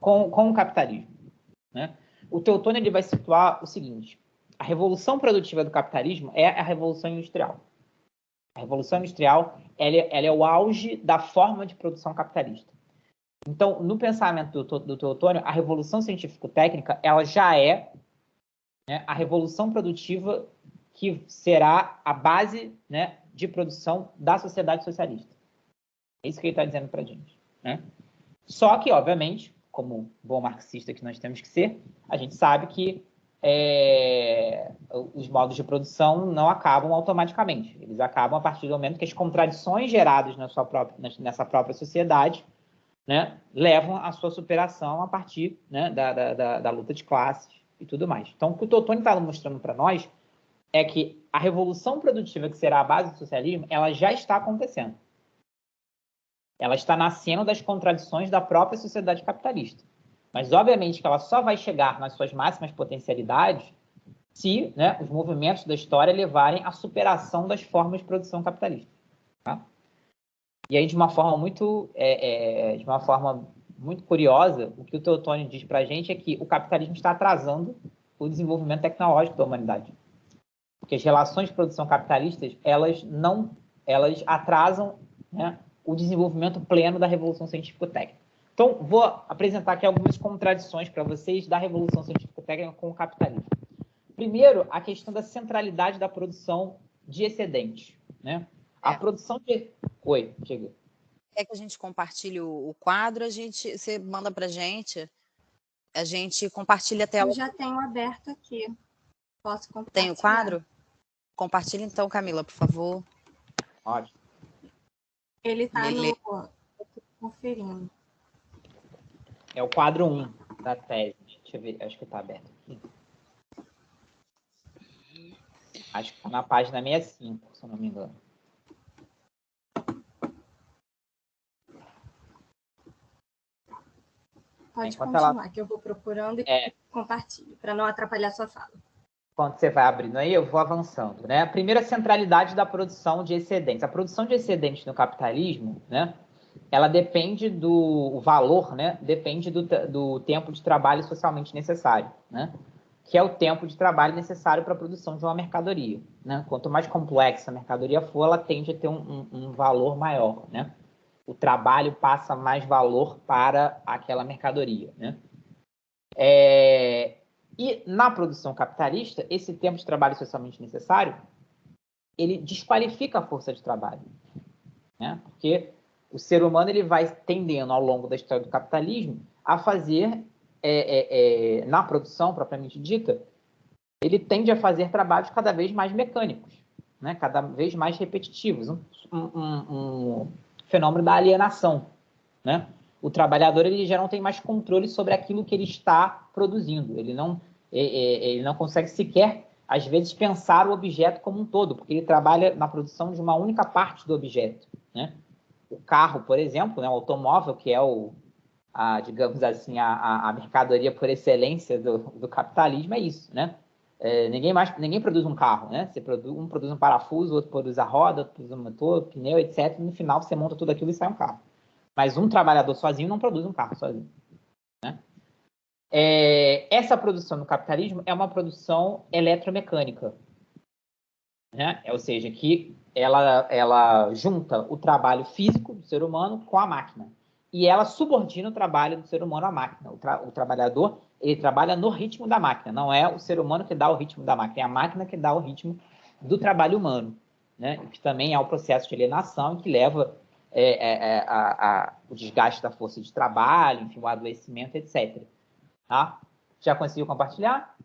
com o capitalismo, né? O Teotônio ele vai situar o seguinte: a revolução produtiva do capitalismo é a revolução industrial. A revolução industrial ela é o auge da forma de produção capitalista. Então, no pensamento do Teotônio, a revolução científico-técnica ela já é, né, a revolução produtiva que será a base, né, de produção da sociedade socialista. É isso que ele está dizendo para a gente, né? Só que, obviamente, como bom marxista que nós temos que ser, a gente sabe que os modos de produção não acabam automaticamente. Eles acabam a partir do momento que as contradições geradas nessa própria sociedade, né, levam à sua superação a partir, né, da luta de classes e tudo mais. Então, o que o Teotônio está mostrando para nós é que a revolução produtiva que será a base do socialismo, ela já está acontecendo. Ela está nascendo das contradições da própria sociedade capitalista. Mas, obviamente, que ela só vai chegar nas suas máximas potencialidades se, né, os movimentos da história levarem à superação das formas de produção capitalista. Tá? E aí, de uma forma muito curiosa, o que o Teotônio diz para a gente é que o capitalismo está atrasando o desenvolvimento tecnológico da humanidade. Porque as relações de produção capitalistas, elas atrasam, né, o desenvolvimento pleno da revolução científico-técnica. Então, vou apresentar aqui algumas contradições para vocês da Revolução Científico-Técnica com o capitalismo. Primeiro, a questão da centralidade da produção de excedentes, né? A produção de... Oi, chega. É que a gente compartilhe o quadro, você manda para a gente compartilha a tela. Eu já tenho aberto aqui. Posso compartilhar? Tem o quadro? Compartilha então, Camila, por favor. Ótimo. Ele está no... Eu tô conferindo. É o quadro 1 da tese. Deixa eu ver, acho que está aberto aqui. Acho que está na página 65, se eu não me engano. Pode continuar, que eu vou procurando e compartilho, para não atrapalhar a sua fala. Quando você vai abrindo aí, eu vou avançando, né? Primeiro, a centralidade da produção de excedentes. A produção de excedentes no capitalismo, né? Ela depende do valor, né? Depende do tempo de trabalho socialmente necessário, né? Que é o tempo de trabalho necessário para a produção de uma mercadoria, né? Quanto mais complexa a mercadoria for, ela tende a ter um valor maior, né? O trabalho passa mais valor para aquela mercadoria, né? E na produção capitalista, esse tempo de trabalho socialmente necessário, ele desqualifica a força de trabalho, né? Porque o ser humano ele vai tendendo ao longo da história do capitalismo a fazer, na produção propriamente dita, ele tende a fazer trabalhos cada vez mais mecânicos, né? Cada vez mais repetitivos, um fenômeno da alienação, né? O trabalhador ele já não tem mais controle sobre aquilo que ele está produzindo, ele não consegue sequer, às vezes, pensar o objeto como um todo, porque ele trabalha na produção de uma única parte do objeto, né? O carro, por exemplo, né, o automóvel, que é digamos assim, a mercadoria por excelência do capitalismo, é isso, né? Ninguém produz um carro, né? Um produz um parafuso, outro produz a roda, outro produz um motor, pneu, etc. E no final você monta tudo aquilo e sai um carro. Mas um trabalhador sozinho não produz um carro sozinho, né? Essa produção no capitalismo é uma produção eletromecânica, né? Ou seja, que ela junta o trabalho físico do ser humano com a máquina. E ela subordina o trabalho do ser humano à máquina. O trabalhador, ele trabalha no ritmo da máquina. Não é o ser humano que dá o ritmo da máquina, é a máquina que dá o ritmo do trabalho humano, né? Que também é o processo de alienação que leva o desgaste da força de trabalho, enfim, o adoecimento, etc. Tá? Já conseguiu compartilhar?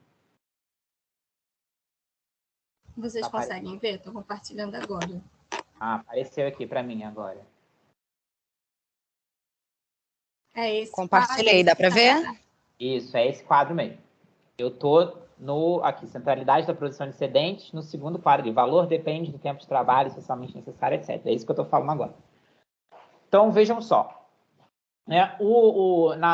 Vocês conseguem ver? Estou compartilhando agora. Apareceu aqui para mim agora. É esse. Compartilhei, dá para ver? Isso, é esse quadro mesmo. Eu estou aqui, centralidade da produção de excedentes, no segundo quadro, valor depende do tempo de trabalho socialmente necessário, etc. É isso que eu estou falando agora. Então, vejam só. Né?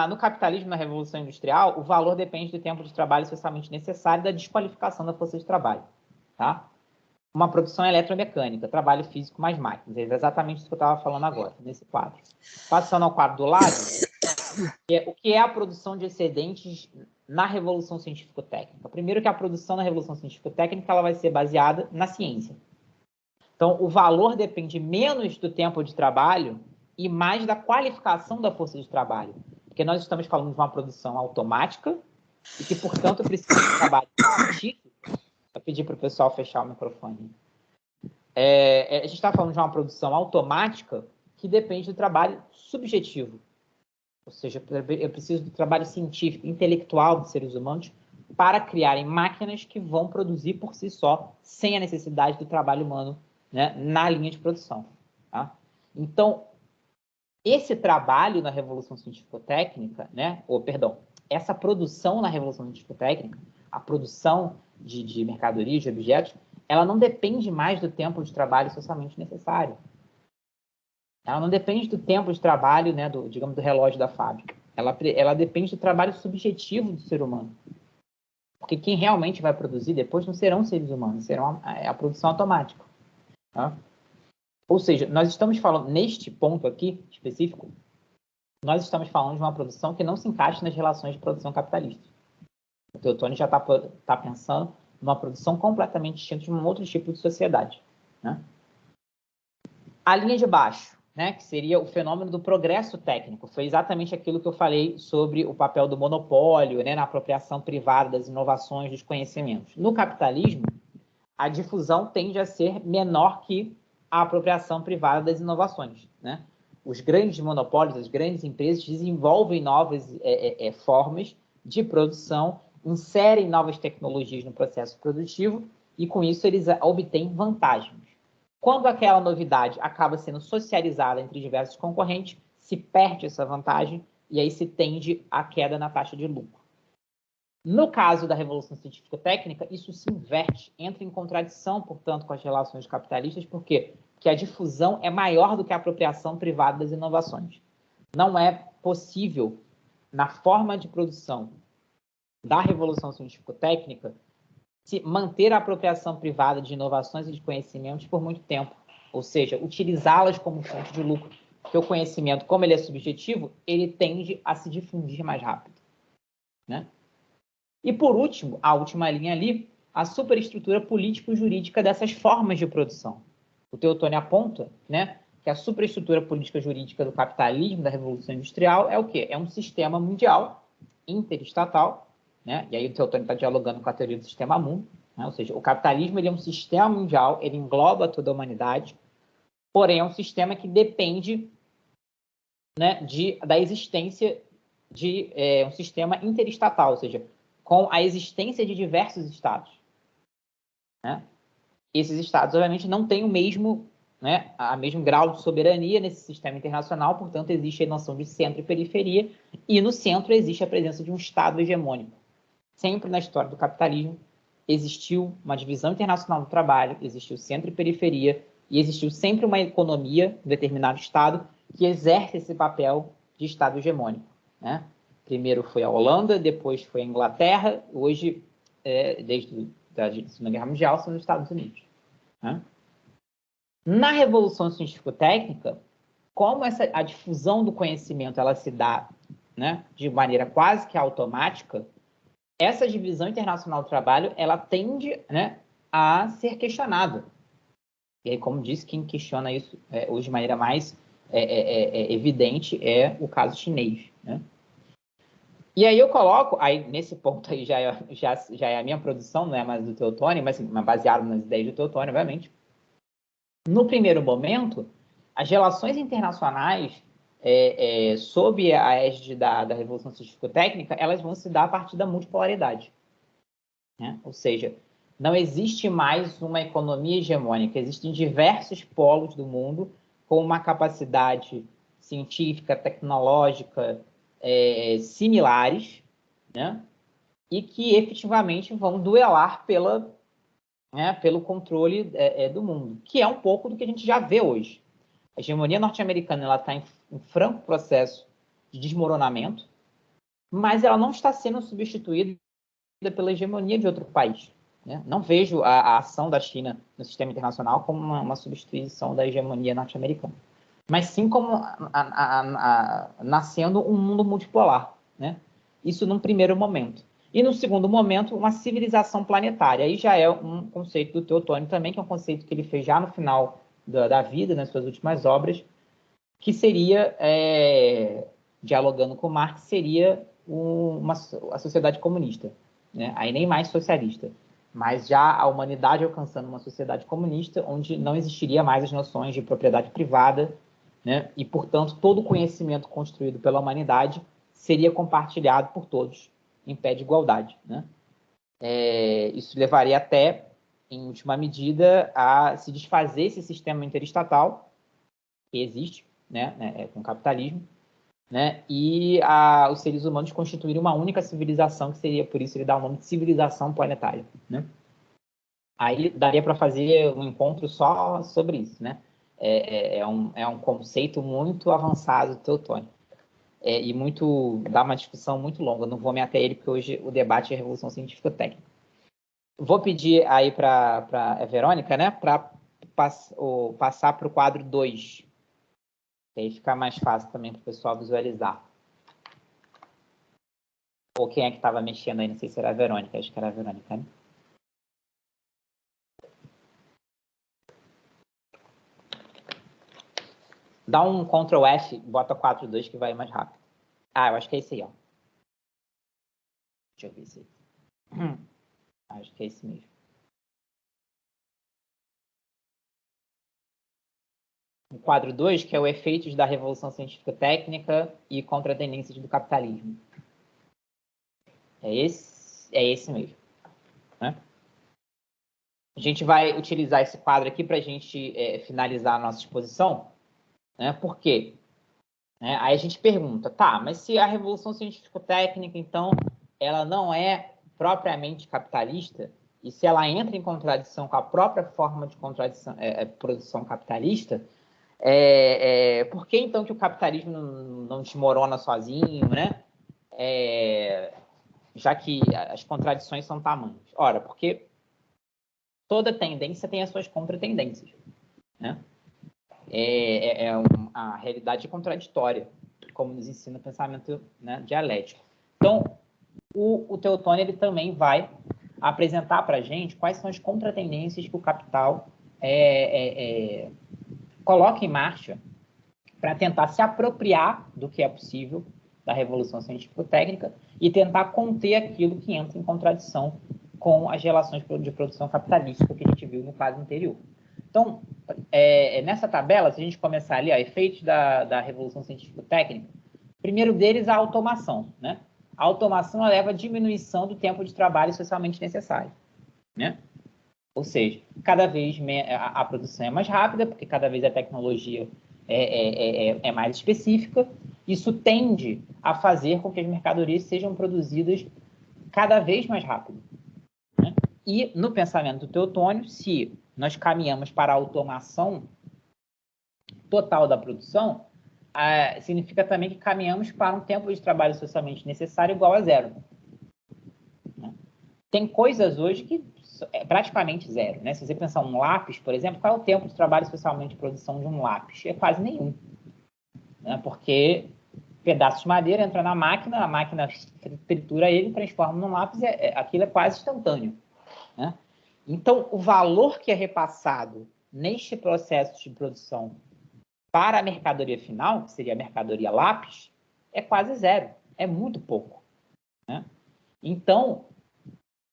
No capitalismo, na Revolução Industrial, o valor depende do tempo de trabalho socialmente necessário e da desqualificação da força de trabalho. Tá? Uma produção eletromecânica, trabalho físico mais máquinas. É exatamente isso que eu estava falando agora, nesse quadro. Passando ao quadro do lado, o que é a produção de excedentes na Revolução Científico-Técnica? Primeiro que a produção na Revolução Científico-Técnica ela vai ser baseada na ciência. Então, o valor depende menos do tempo de trabalho e mais da qualificação da força de trabalho. Porque nós estamos falando de uma produção automática e que, portanto, precisa de trabalho científico. Vou pedir para o pessoal fechar o microfone. A gente está falando de uma produção automática que depende do trabalho subjetivo. Ou seja, eu preciso do trabalho científico, intelectual dos seres humanos para criarem máquinas que vão produzir por si só, sem a necessidade do trabalho humano, né, na linha de produção. Tá? Então, esse trabalho na Revolução Científico-Técnica, né, essa produção na Revolução Científico-Técnica, a produção de mercadorias, de objetos, ela não depende mais do tempo de trabalho socialmente necessário. Ela não depende do tempo de trabalho, né, digamos, do relógio da fábrica. Ela depende do trabalho subjetivo do ser humano. Porque quem realmente vai produzir depois não serão seres humanos, serão a produção automática. Tá? Ou seja, nós estamos falando, neste ponto aqui específico, nós estamos falando de uma produção que não se encaixa nas relações de produção capitalista. O Teotônio já está pensando numa produção completamente distinta de um outro tipo de sociedade. Né? A linha de baixo né, que seria o fenômeno do progresso técnico. Foi exatamente aquilo que eu falei sobre o papel do monopólio, né, na apropriação privada das inovações, dos conhecimentos. No capitalismo, a difusão tende a ser menor que a apropriação privada das inovações, né? Os grandes monopólios, as grandes empresas desenvolvem novas formas de produção, inserem novas tecnologias no processo produtivo e, com isso, eles obtêm vantagens. Quando aquela novidade acaba sendo socializada entre diversos concorrentes, se perde essa vantagem e aí se tende à queda na taxa de lucro. No caso da Revolução Científico-Técnica, isso se inverte, entra em contradição, portanto, com as relações capitalistas, por quê? Porque a difusão é maior do que a apropriação privada das inovações. Não é possível, na forma de produção da Revolução Científico-Técnica, se manter a apropriação privada de inovações e de conhecimentos por muito tempo, ou seja, utilizá-las como fonte de lucro, porque o conhecimento, como ele é subjetivo, ele tende a se difundir mais rápido, né? E, por último, a última linha ali, a superestrutura político-jurídica dessas formas de produção. O Teotônio aponta, né, que a superestrutura política-jurídica do capitalismo, da Revolução Industrial, é o quê? É um sistema mundial, interestatal, né? E aí o Teotônio está dialogando com a teoria do sistema mundo, né? Ou seja, o capitalismo ele é um sistema mundial, ele engloba toda a humanidade, porém é um sistema que depende, né, da existência de um sistema interestatal, ou seja, com a existência de diversos estados, né? Esses estados, obviamente, não têm o mesmo, né, a mesmo grau de soberania nesse sistema internacional, portanto, existe a noção de centro e periferia, e no centro existe a presença de um estado hegemônico. Sempre na história do capitalismo existiu uma divisão internacional do trabalho, existiu centro e periferia, e existiu sempre uma economia, um determinado estado, que exerce esse papel de estado hegemônico, né? Primeiro foi a Holanda, depois foi a Inglaterra, hoje, desde a Segunda Guerra Mundial, são os Estados Unidos, né? Na Revolução Científico-Técnica, como a difusão do conhecimento ela se dá, né, de maneira quase que automática, essa divisão internacional do trabalho ela tende, né, a ser questionada. E aí, como disse, quem questiona isso hoje de maneira mais evidente é o caso chinês, né? E aí eu coloco, aí nesse ponto aí já é a minha produção, não é mais do Teotônio, mas baseado nas ideias do Teotônio, obviamente. No primeiro momento, as relações internacionais, sob a égide da Revolução Científico-Técnica, elas vão se dar a partir da multipolaridade, né? Ou seja, não existe mais uma economia hegemônica, existem diversos polos do mundo com uma capacidade científica, tecnológica, similares, né? E que efetivamente vão duelar pelo controle do mundo, que é um pouco do que a gente já vê hoje. A hegemonia norte-americana está em franco processo de desmoronamento, mas ela não está sendo substituída pela hegemonia de outro país, né? Não vejo a ação da China no sistema internacional como uma substituição da hegemonia norte-americana, mas sim como nascendo um mundo multipolar, né? Isso num primeiro momento. E no segundo momento, uma civilização planetária. Aí já é um conceito do Teotônio também, que é um conceito que ele fez já no final da vida, nas suas últimas obras, que seria, dialogando com Marx, seria a sociedade comunista, né? Aí nem mais socialista, mas já a humanidade alcançando uma sociedade comunista, onde não existiria mais as noções de propriedade privada, né? E, portanto, todo o conhecimento construído pela humanidade seria compartilhado por todos, em pé de igualdade, né? Isso levaria até, em última medida, a se desfazer esse sistema interestatal que existe, né, com o capitalismo, né, e os seres humanos constituírem uma única civilização, que seria, por isso ele dá o nome de civilização planetária, né? Aí daria para fazer um encontro só sobre isso, né? É um conceito muito avançado do Teotônio. E dá uma discussão muito longa, não vou me ater a ele, porque hoje o debate é a Revolução Científico-Técnica. Vou pedir aí para a Verônica, né, para passar para o quadro 2, que aí fica mais fácil também para o pessoal visualizar. Ou quem é que estava mexendo aí, não sei se era a Verônica, acho que era a Verônica, né? Dá um Ctrl F, bota 4.2 que vai mais rápido. Ah, eu acho que é esse aí, ó. Deixa eu ver esse aí. Acho que é esse mesmo. O quadro 2, que é o efeitos da Revolução Científica Técnica e contra tendências do capitalismo. É esse mesmo. Né? A gente vai utilizar esse quadro aqui para a gente finalizar a nossa exposição. Né? Por quê? Aí a gente pergunta, tá, mas se a Revolução Científico-Técnica, então, ela não é propriamente capitalista, e se ela entra em contradição com a própria forma de produção capitalista, por que então que o capitalismo não desmorona sozinho, né? Já que as contradições são tamanhas? Ora, porque toda tendência tem as suas contratendências, né? A realidade contraditória, como nos ensina o pensamento, né, dialético. Então, o Teotônio ele também vai apresentar para a gente quais são as contratendências que o capital coloca em marcha para tentar se apropriar do que é possível da revolução científico-técnica e tentar conter aquilo que entra em contradição com as relações de produção capitalística que a gente viu no caso anterior. Então, nessa tabela, se a gente começar ali, ó, efeitos da revolução científico-técnica, o primeiro deles é a automação, né? A automação leva à diminuição do tempo de trabalho socialmente necessário, né? Ou seja, cada vez a produção é mais rápida, porque cada vez a tecnologia é mais específica. Isso tende a fazer com que as mercadorias sejam produzidas cada vez mais rápido, né? E no pensamento do Teotônio, se nós caminhamos para a automação total da produção, significa também que caminhamos para um tempo de trabalho socialmente necessário igual a zero. Né? Tem coisas hoje que é praticamente zero, né? Se você pensar um lápis, por exemplo, qual é o tempo de trabalho socialmente de produção de um lápis? É quase nenhum. Né? Porque pedaço de madeira entra na máquina, a máquina tritura ele, transforma num lápis, aquilo é quase instantâneo. Né? Então, o valor que é repassado neste processo de produção para a mercadoria final, que seria a mercadoria lápis, é quase zero, é muito pouco. Né? Então,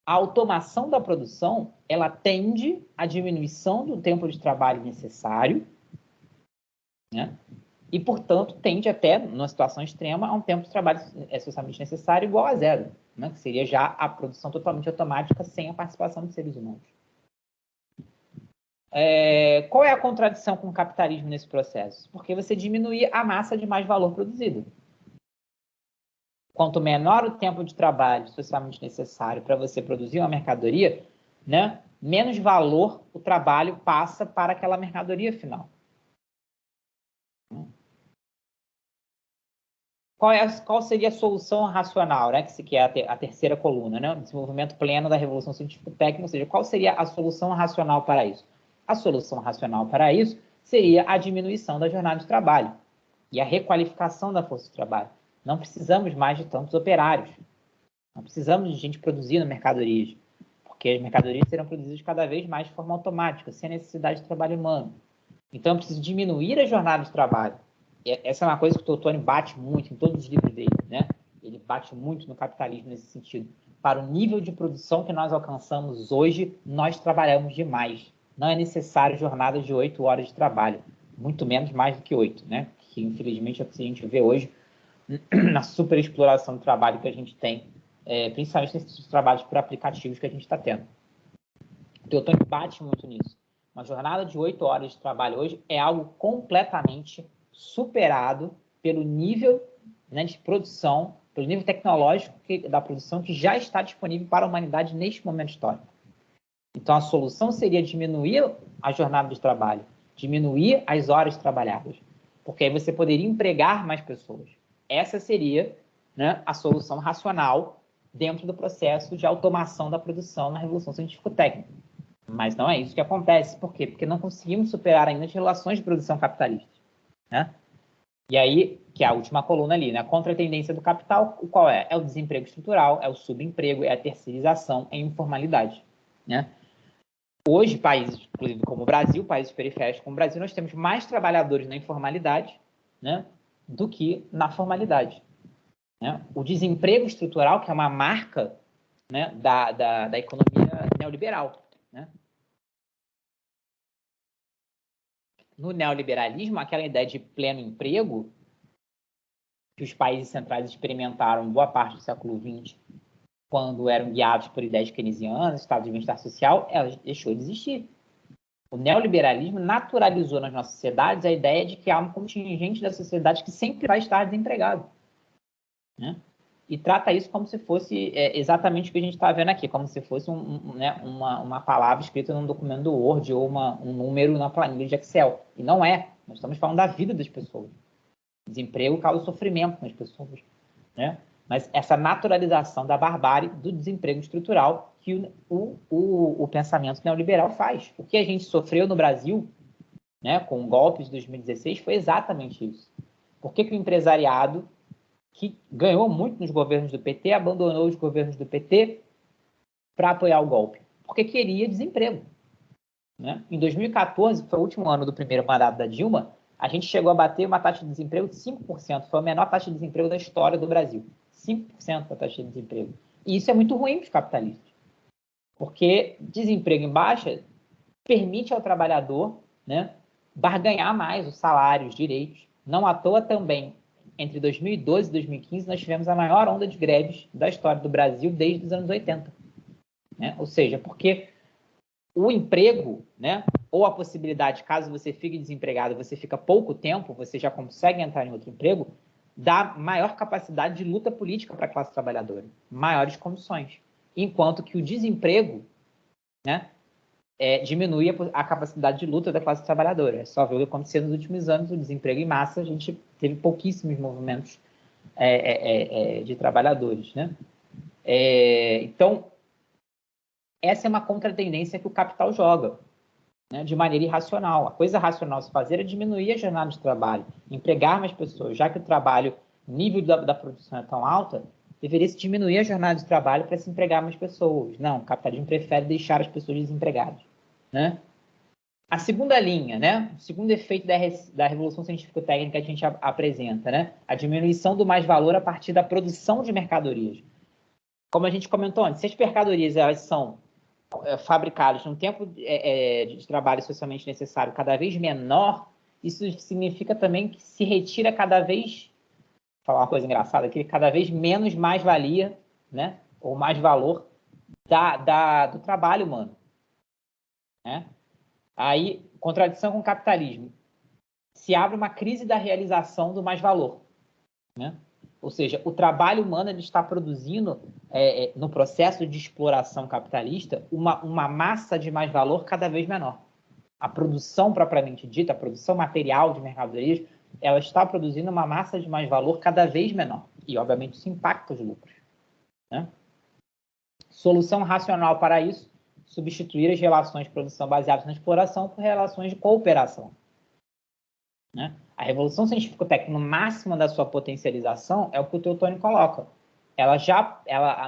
a automação da produção, ela tende à diminuição do tempo de trabalho necessário, né? E, portanto, tende até, numa situação extrema, a um tempo de trabalho socialmente necessário igual a zero, né? Que seria já a produção totalmente automática sem a participação dos seres humanos. Qual é a contradição com o capitalismo nesse processo? Porque você diminui a massa de mais valor produzido. Quanto menor o tempo de trabalho socialmente necessário para você produzir uma mercadoria, né, menos valor o trabalho passa para aquela mercadoria final. Qual seria a solução racional, né, que é a terceira coluna, né, o desenvolvimento pleno da revolução científico-técnica, ou seja, qual seria a solução racional para isso? A solução racional para isso seria a diminuição da jornada de trabalho e a requalificação da força de trabalho. Não precisamos mais de tantos operários. Não precisamos de gente produzindo mercadorias, porque as mercadorias serão produzidas cada vez mais de forma automática, sem necessidade de trabalho humano. Então, eu preciso diminuir a jornada de trabalho. Essa é uma coisa que o Teotônio bate muito em todos os livros dele, né? Ele bate muito no capitalismo nesse sentido. Para o nível de produção que nós alcançamos hoje, nós trabalhamos demais. Não é necessário jornadas de 8 horas de trabalho, muito menos mais do que 8, né? Que infelizmente é o que a gente vê hoje na superexploração do trabalho que a gente tem, principalmente nesses trabalhos por aplicativos que a gente está tendo. O Teotônio bate muito nisso. Uma jornada de 8 horas de trabalho hoje é algo completamente superado pelo nível, né, de produção, pelo nível tecnológico da produção que já está disponível para a humanidade neste momento histórico. Então, a solução seria diminuir a jornada de trabalho, diminuir as horas trabalhadas, porque aí você poderia empregar mais pessoas. Essa seria, né, a solução racional dentro do processo de automação da produção na Revolução Científico-Técnica. Mas não é isso que acontece. Por quê? Porque não conseguimos superar ainda as relações de produção capitalistas. Né? E aí, que é a última coluna ali, né? A contratendência do capital, qual é? É o desemprego estrutural, é o subemprego, é a terceirização, é a informalidade. Né? hoje, países, inclusive como o Brasil, países periféricos como o Brasil, nós temos mais trabalhadores na informalidade, né, do que na formalidade. Né? O desemprego estrutural, que é uma marca, né, da economia neoliberal. Né? No neoliberalismo, aquela ideia de pleno emprego, que os países centrais experimentaram boa parte do século XX, quando eram guiados por ideias keynesianas, estado de bem-estar social, ela deixou de existir. O neoliberalismo naturalizou nas nossas sociedades a ideia de que há um contingente da sociedade que sempre vai estar desempregado. Né? E trata isso como se fosse exatamente o que a gente está vendo aqui, como se fosse uma palavra escrita num documento do Word ou um número na planilha de Excel. E não é. Nós estamos falando da vida das pessoas. Desemprego causa sofrimento nas pessoas. Né? Mas essa naturalização da barbárie do desemprego estrutural que o pensamento neoliberal faz. O que a gente sofreu no Brasil, né, com o golpe de 2016 foi exatamente isso. Por que o empresariado, que ganhou muito nos governos do PT, abandonou os governos do PT para apoiar o golpe? Porque queria desemprego. Né? Em 2014, que foi o último ano do primeiro mandato da Dilma, a gente chegou a bater uma taxa de desemprego de 5%. Foi a menor taxa de desemprego da história do Brasil. 5% da taxa de desemprego. E isso é muito ruim para os capitalistas. Porque desemprego em baixa permite ao trabalhador, né, barganhar mais os salários, os direitos. Não à toa também, entre 2012 e 2015, nós tivemos a maior onda de greves da história do Brasil desde os anos 80. Né? Ou seja, porque o emprego, né, ou a possibilidade, caso você fique desempregado, você fica pouco tempo, você já consegue entrar em outro emprego, dá maior capacidade de luta política para a classe trabalhadora, maiores condições. Enquanto que o desemprego, né, diminui a capacidade de luta da classe trabalhadora. É só ver o que aconteceu nos últimos anos, o desemprego em massa, a gente teve pouquíssimos movimentos de trabalhadores. Né? Então, essa é uma contratendência que o capital joga, né, de maneira irracional. A coisa racional a se fazer é diminuir a jornada de trabalho, empregar mais pessoas, já que o trabalho, o nível da produção é tão alta, deveria se diminuir a jornada de trabalho para se empregar mais pessoas. Não, o capitalismo prefere deixar as pessoas desempregadas. Né? A segunda linha, né, o segundo efeito da revolução científico-técnica que a gente apresenta, né, a diminuição do mais-valor a partir da produção de mercadorias. Como a gente comentou antes, se as mercadorias elas são fabricadas num tempo de trabalho socialmente necessário cada vez menor, isso significa também que se retira cada vez, vou falar uma coisa engraçada aqui, cada vez menos mais-valia, né, ou mais valor do trabalho humano. Né? Aí, contradição com o capitalismo. Se abre uma crise da realização do mais-valor. Né? Ou seja, o trabalho humano ele está produzindo, no processo de exploração capitalista, uma massa de mais-valor cada vez menor. A produção propriamente dita, a produção material de mercadorias, ela está produzindo uma massa de mais-valor cada vez menor. E, obviamente, isso impacta os lucros. Né? Solução racional para isso, substituir as relações de produção baseadas na exploração por relações de cooperação. Né? A revolução científico-técnica, no máximo da sua potencialização, é o que o Teotônio coloca.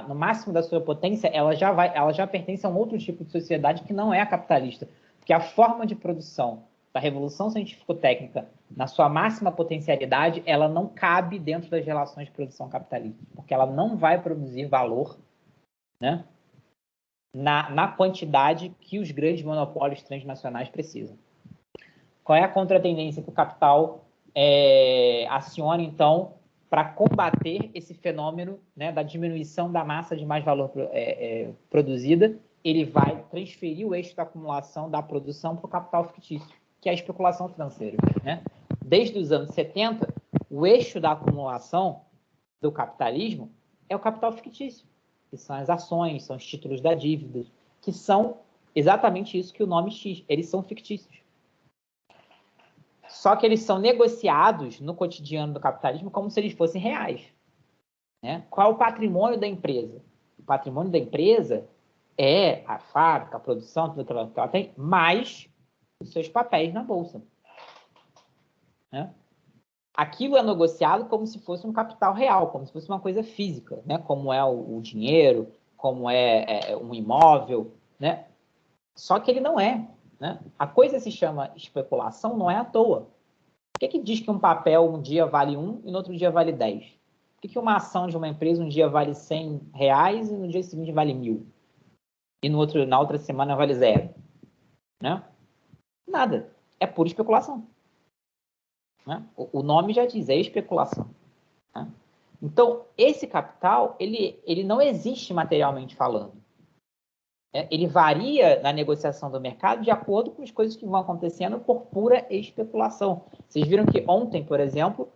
No máximo da sua potência, ela já pertence a um outro tipo de sociedade que não é a capitalista. Porque a forma de produção da revolução científico-técnica, na sua máxima potencialidade, ela não cabe dentro das relações de produção capitalista. Porque ela não vai produzir valor, né, na quantidade que os grandes monopólios transnacionais precisam. Qual é a contratendência que o capital aciona, então, para combater esse fenômeno, né, da diminuição da massa de mais-valor produzida? Ele vai transferir o eixo da acumulação da produção para o capital fictício, que é a especulação financeira. Né? Desde os anos 70, o eixo da acumulação do capitalismo é o capital fictício, que são as ações, são os títulos da dívida, que são exatamente isso que o nome X, eles são fictícios. Só que eles são negociados no cotidiano do capitalismo como se eles fossem reais. Né? Qual é o patrimônio da empresa? O patrimônio da empresa é a fábrica, a produção, tudo que ela tem, mais os seus papéis na bolsa. Né? Aquilo é negociado como se fosse um capital real, como se fosse uma coisa física, né? Como é o dinheiro, como é um imóvel. Né? Só que ele não é, né? A coisa se chama especulação, não é à toa. Por que diz que um papel um dia vale 1 e no outro dia vale 10? Por que uma ação de uma empresa um dia vale R$100 e no dia seguinte vale 1.000? E na outra semana vale 0? Né? Nada. É pura especulação. Né? O nome já diz, é especulação. Né? Então, esse capital, ele não existe materialmente falando. Ele varia na negociação do mercado de acordo com as coisas que vão acontecendo por pura especulação. Vocês viram que ontem, por exemplo,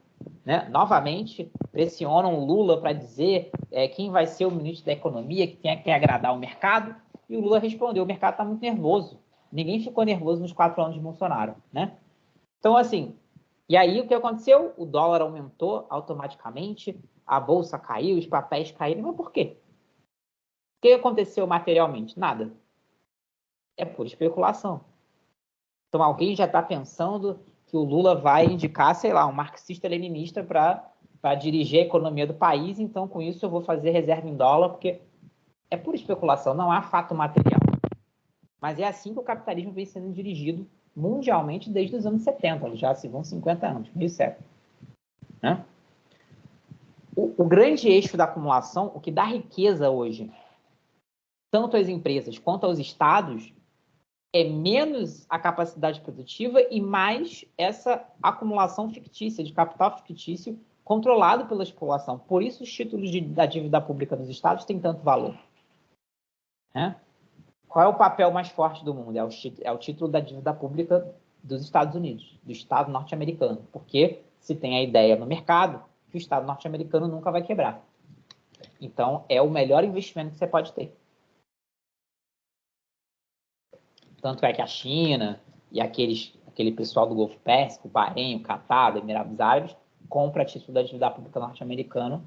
né, novamente pressionam o Lula para dizer quem vai ser o ministro da Economia, que tem que agradar o mercado, e o Lula respondeu, o mercado está muito nervoso. Ninguém ficou nervoso nos 4 anos de Bolsonaro. Né? Então, assim, e aí o que aconteceu? O dólar aumentou automaticamente, a bolsa caiu, os papéis caíram, mas por quê? O que aconteceu materialmente? Nada. É pura especulação. Então, alguém já está pensando que o Lula vai indicar, sei lá, um marxista-leninista para dirigir a economia do país, então, com isso, eu vou fazer reserva em dólar, porque é pura especulação, não há fato material. Mas é assim que o capitalismo vem sendo dirigido mundialmente desde os anos 70, já se vão 50 anos, meio século. Né? O grande eixo da acumulação, o que dá riqueza hoje, tanto às empresas quanto aos estados, é menos a capacidade produtiva e mais essa acumulação fictícia, de capital fictício, controlado pela população. Por isso os títulos da dívida pública dos estados têm tanto valor. Né? Qual é o papel mais forte do mundo? É o título da dívida pública dos Estados Unidos, do Estado norte-americano. Porque se tem a ideia no mercado que o Estado norte-americano nunca vai quebrar. Então, é o melhor investimento que você pode ter. Tanto é que a China e aquele pessoal do Golfo Pérsico, o Bahrein, o Catar, os Emirados Árabes, compra a título da dívida pública norte-americana,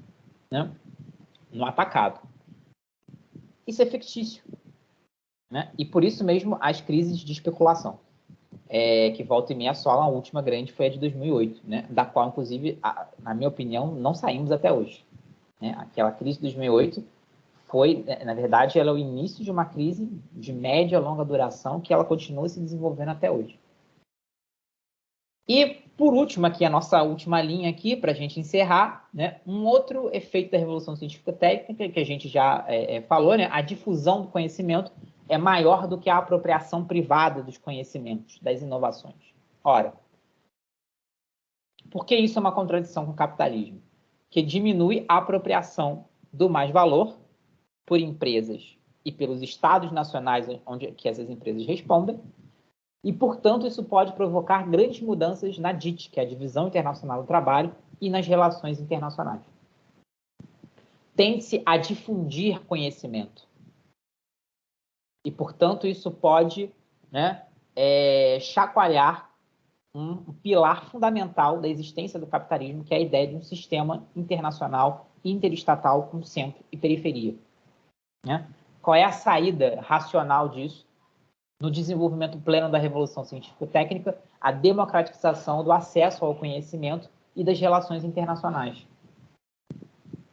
né, no atacado. Isso é fictício. Né? E por isso mesmo as crises de especulação, que volta e meia assolam. A última grande foi a de 2008, né? Da qual, inclusive, na minha opinião, não saímos até hoje. Né? Aquela crise de 2008 foi, na verdade, ela é o início de uma crise de média a longa duração que ela continua se desenvolvendo até hoje. E, por último, aqui a nossa última linha aqui, para a gente encerrar, né, um outro efeito da Revolução Científica Técnica, que a gente já falou, né, a difusão do conhecimento é maior do que a apropriação privada dos conhecimentos, das inovações. Ora, por que isso é uma contradição com o capitalismo? Que diminui a apropriação do mais-valor por empresas e pelos estados nacionais onde que essas empresas respondem, e, portanto, isso pode provocar grandes mudanças na DIT, que é a Divisão Internacional do Trabalho, e nas relações internacionais. Tende-se a difundir conhecimento. E, portanto, isso pode, né, chacoalhar um pilar fundamental da existência do capitalismo, que é a ideia de um sistema internacional interestatal com centro e periferia. Né? Qual é a saída racional disso? No desenvolvimento pleno da Revolução Científico-Técnica, a democratização do acesso ao conhecimento e das relações internacionais.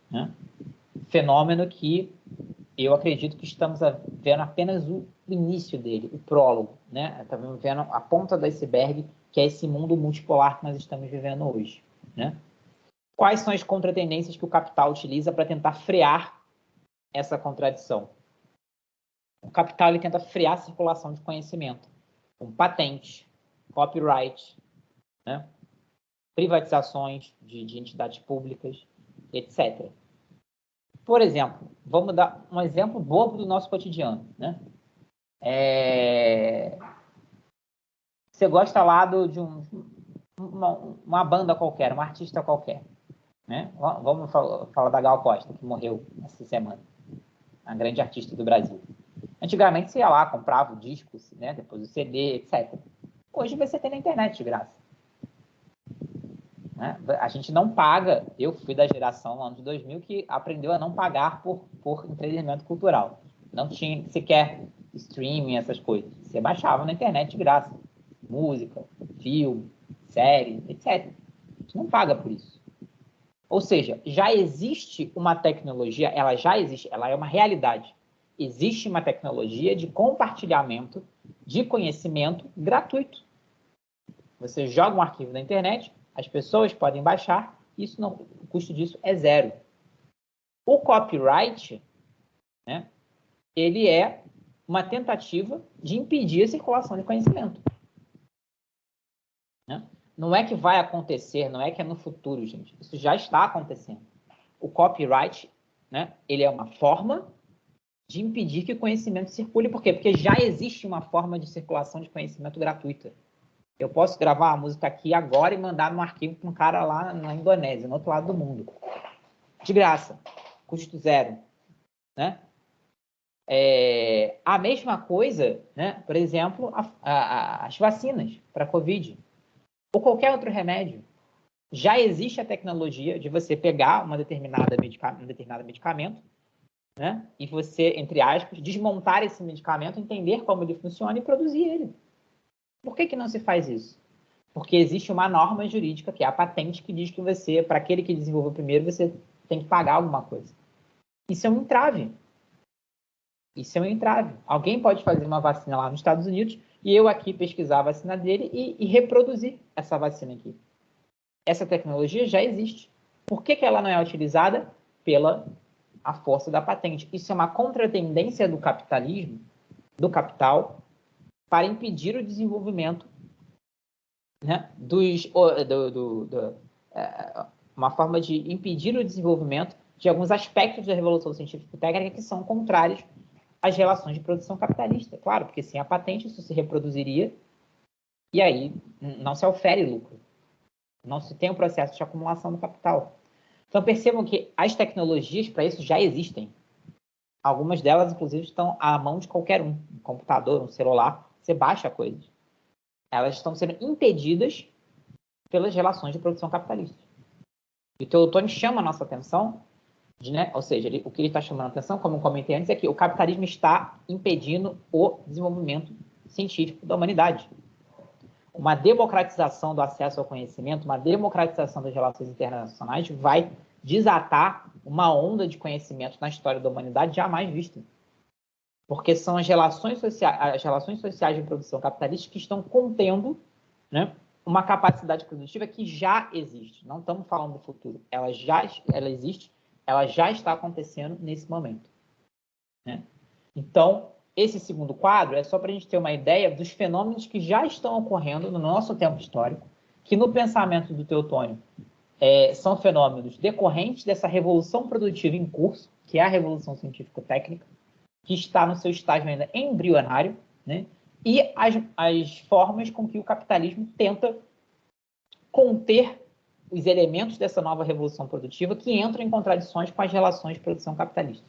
Né? Fenômeno que eu acredito que estamos vendo apenas o início dele, o prólogo. Né? Estamos vendo a ponta do iceberg, que é esse mundo multipolar que nós estamos vivendo hoje. Né? Quais são as contratendências que o capital utiliza para tentar frear essa contradição? O capital ele tenta frear a circulação de conhecimento com patente, copyright, né? Privatizações de entidades públicas, etc. Por exemplo, vamos dar um exemplo bobo do nosso cotidiano. Né? Você gosta lá de uma banda qualquer, um artista qualquer. Né? Vamos falar da Gal Costa, que morreu essa semana. A grande artista do Brasil. Antigamente você ia lá, comprava o disco, né? Depois o CD, etc. Hoje você tem na internet de graça. Né? A gente não paga. Eu fui da geração no ano de 2000 que aprendeu a não pagar por entretenimento cultural. Não tinha sequer streaming, essas coisas. Você baixava na internet de graça. Música, filme, série, etc. A gente não paga por isso. Ou seja, já existe uma tecnologia, ela já existe, ela é uma realidade, Existe uma tecnologia de compartilhamento de conhecimento gratuito. Você joga um arquivo na internet, as pessoas podem baixar, o custo disso é zero. O copyright, né, ele é uma tentativa de impedir a circulação de conhecimento. Né? Não é que vai acontecer, não é que é no futuro, gente. Isso já está acontecendo. O copyright, né, ele é uma forma de impedir que o conhecimento circule. Por quê? Porque já existe uma forma de circulação de conhecimento gratuita. Eu posso gravar uma música aqui agora e mandar num arquivo para um cara lá na Indonésia, no outro lado do mundo. De graça. Custo zero. Né? A mesma coisa, né? Por exemplo, as vacinas para a Covid. Ou qualquer outro remédio. Já existe a tecnologia de você pegar um determinado medicamento, né? E você, entre aspas, desmontar esse medicamento, entender como ele funciona e produzir ele. Por que não se faz isso? Porque existe uma norma jurídica, que é a patente, que diz que você, para aquele que desenvolveu primeiro, você tem que pagar alguma coisa. Isso é um entrave. Isso é um entrave. Alguém pode fazer uma vacina lá nos Estados Unidos e eu aqui pesquisar a vacina dele e reproduzir essa vacina aqui. Essa tecnologia já existe. Por que ela não é utilizada? Pela a força da patente. Isso é uma contratendência do capitalismo, do capital, para impedir o desenvolvimento, né, uma forma de impedir o desenvolvimento de alguns aspectos da revolução científico-técnica que são contrários às relações de produção capitalista. Claro, porque sem a patente isso se reproduziria e aí não se ofere lucro. Não se tem um processo de acumulação do capital. Então percebam que as tecnologias para isso já existem. Algumas delas, inclusive, estão à mão de qualquer um. Um computador, um celular, você baixa coisas. Elas estão sendo impedidas pelas relações de produção capitalista. E o Teotônio chama a nossa atenção, né? Ou seja, o que ele está chamando a atenção, como eu comentei antes, é que o capitalismo está impedindo o desenvolvimento científico da humanidade. Uma democratização do acesso ao conhecimento, uma democratização das relações internacionais vai desatar uma onda de conhecimento na história da humanidade jamais vista. Porque são as relações sociais de produção capitalista que estão contendo, né, uma capacidade produtiva que já existe. Não estamos falando do futuro. Ela existe, ela já está acontecendo nesse momento. Né? Então, esse segundo quadro é só para a gente ter uma ideia dos fenômenos que já estão ocorrendo no nosso tempo histórico, que no pensamento do Teotônio são fenômenos decorrentes dessa revolução produtiva em curso, que é a revolução científico-técnica, que está no seu estágio ainda embrionário, né? E as formas com que o capitalismo tenta conter os elementos dessa nova revolução produtiva que entram em contradições com as relações de produção capitalista.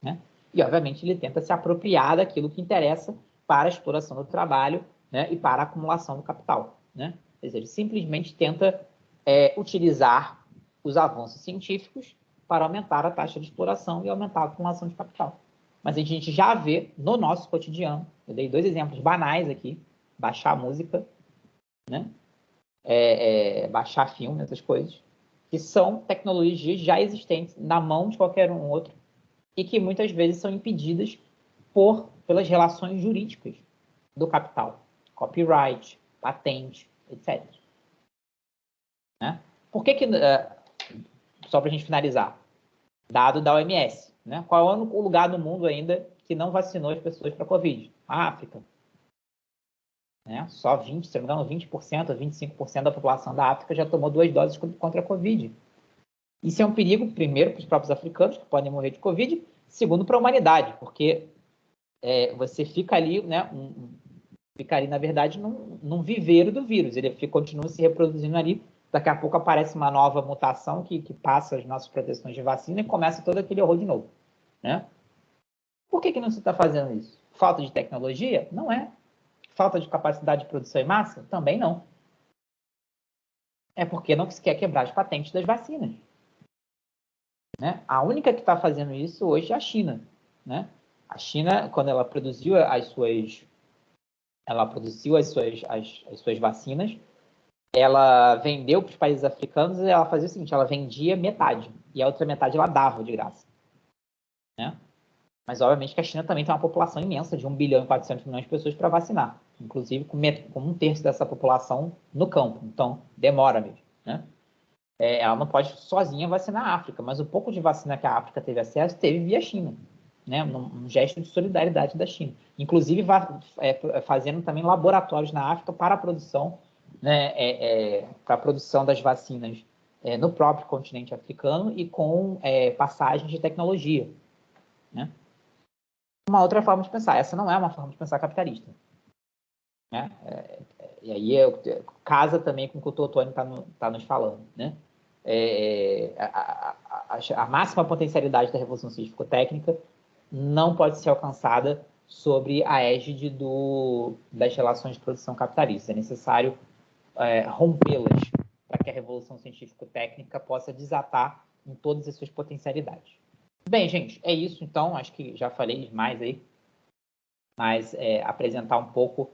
Né? E, obviamente, ele tenta se apropriar daquilo que interessa para a exploração do trabalho, né, e para a acumulação do capital. Né? Quer dizer, ele simplesmente tenta utilizar os avanços científicos para aumentar a taxa de exploração e aumentar a acumulação de capital. Mas a gente já vê no nosso cotidiano, eu dei 2 exemplos banais aqui, baixar música, né? Baixar filme, essas coisas, que são tecnologias já existentes na mão de qualquer um outro e que muitas vezes são impedidas pelas relações jurídicas do capital, copyright, patente, etc. Né? Por que só para a gente finalizar, dado da OMS, né? Qual é o único lugar do mundo ainda que não vacinou as pessoas para a Covid? A África. Né? Só 20%, se não me engano, 20% ou 25% da população da África já tomou 2 doses contra a Covid. Isso é um perigo, primeiro, para os próprios africanos, que podem morrer de Covid, segundo, para a humanidade, porque você fica ali, né, fica ali, na verdade, num viveiro do vírus. Ele continua se reproduzindo ali. Daqui a pouco aparece uma nova mutação que passa as nossas proteções de vacina e começa todo aquele horror de novo. Né? Por que não se está fazendo isso? Falta de tecnologia? Não é. Falta de capacidade de produção em massa? Também não. É porque não se quer quebrar as patentes das vacinas. Né? A única que está fazendo isso hoje é a China. Né? A China, quando ela produziu as suas vacinas, ela vendeu para os países africanos e ela fazia o seguinte, ela vendia metade, e a outra metade ela dava de graça. Né? Mas, obviamente, que a China também tem uma população imensa de 1 bilhão e 400 milhões de pessoas para vacinar, inclusive com 1/3 dessa população no campo. Então, demora mesmo, né? Ela não pode sozinha vacinar a África, mas o pouco de vacina que a África teve acesso, teve via China, né? Um gesto de solidariedade da China. Inclusive, fazendo também laboratórios na África para a produção, né? Para a produção das vacinas no próprio continente africano e com passagens de tecnologia, né? Uma outra forma de pensar. Essa não é uma forma de pensar capitalista, né? E aí casa também com o que o Teotônio está nos falando, né? A máxima potencialidade da revolução científico-técnica não pode ser alcançada sobre a égide das relações de produção capitalista. É necessário rompê-las para que a revolução científico-técnica possa desatar em todas as suas potencialidades. Bem, gente, é isso. Então, acho que já falei demais aí, mas apresentar um pouco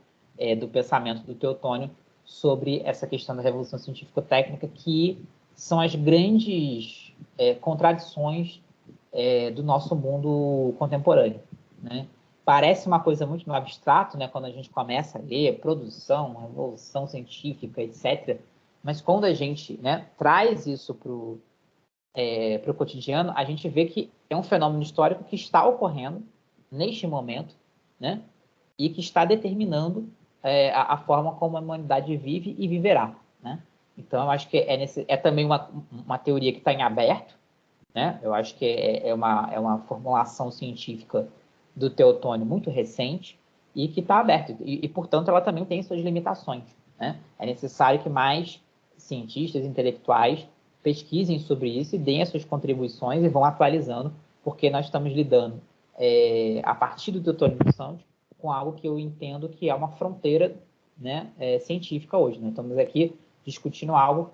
do pensamento do Teotônio sobre essa questão da revolução científico-técnica, que são as grandes contradições do nosso mundo contemporâneo, né? Parece uma coisa muito no abstrato, né, quando a gente começa a ler produção, revolução científica, etc. Mas quando a gente, né, traz isso para o cotidiano, a gente vê que é um fenômeno histórico que está ocorrendo neste momento, né, e que está determinando a forma como a humanidade vive e viverá, né? Então, eu acho que é também uma teoria que está em aberto, né? Eu acho que é uma formulação científica do Teotônio muito recente e que está aberta. E, portanto, ela também tem suas limitações, né? É necessário que mais cientistas intelectuais pesquisem sobre isso e deem as suas contribuições e vão atualizando, porque nós estamos lidando, a partir do Teotônio dos Santos, com algo que eu entendo que é uma fronteira, né, científica hoje. Nós estamos aqui discutindo algo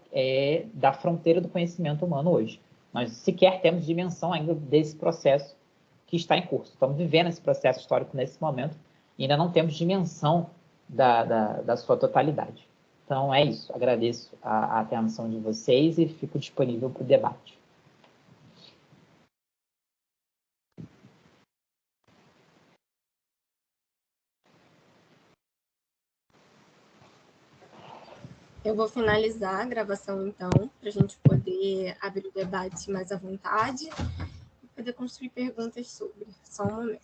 da fronteira do conhecimento humano hoje. Nós sequer temos dimensão ainda desse processo que está em curso. Estamos vivendo esse processo histórico nesse momento e ainda não temos dimensão da sua totalidade. Então, é isso. Agradeço a atenção de vocês e fico disponível para o debate. Eu vou finalizar a gravação, então, para a gente poder abrir o debate mais à vontade e poder construir perguntas sobre. Só um momento.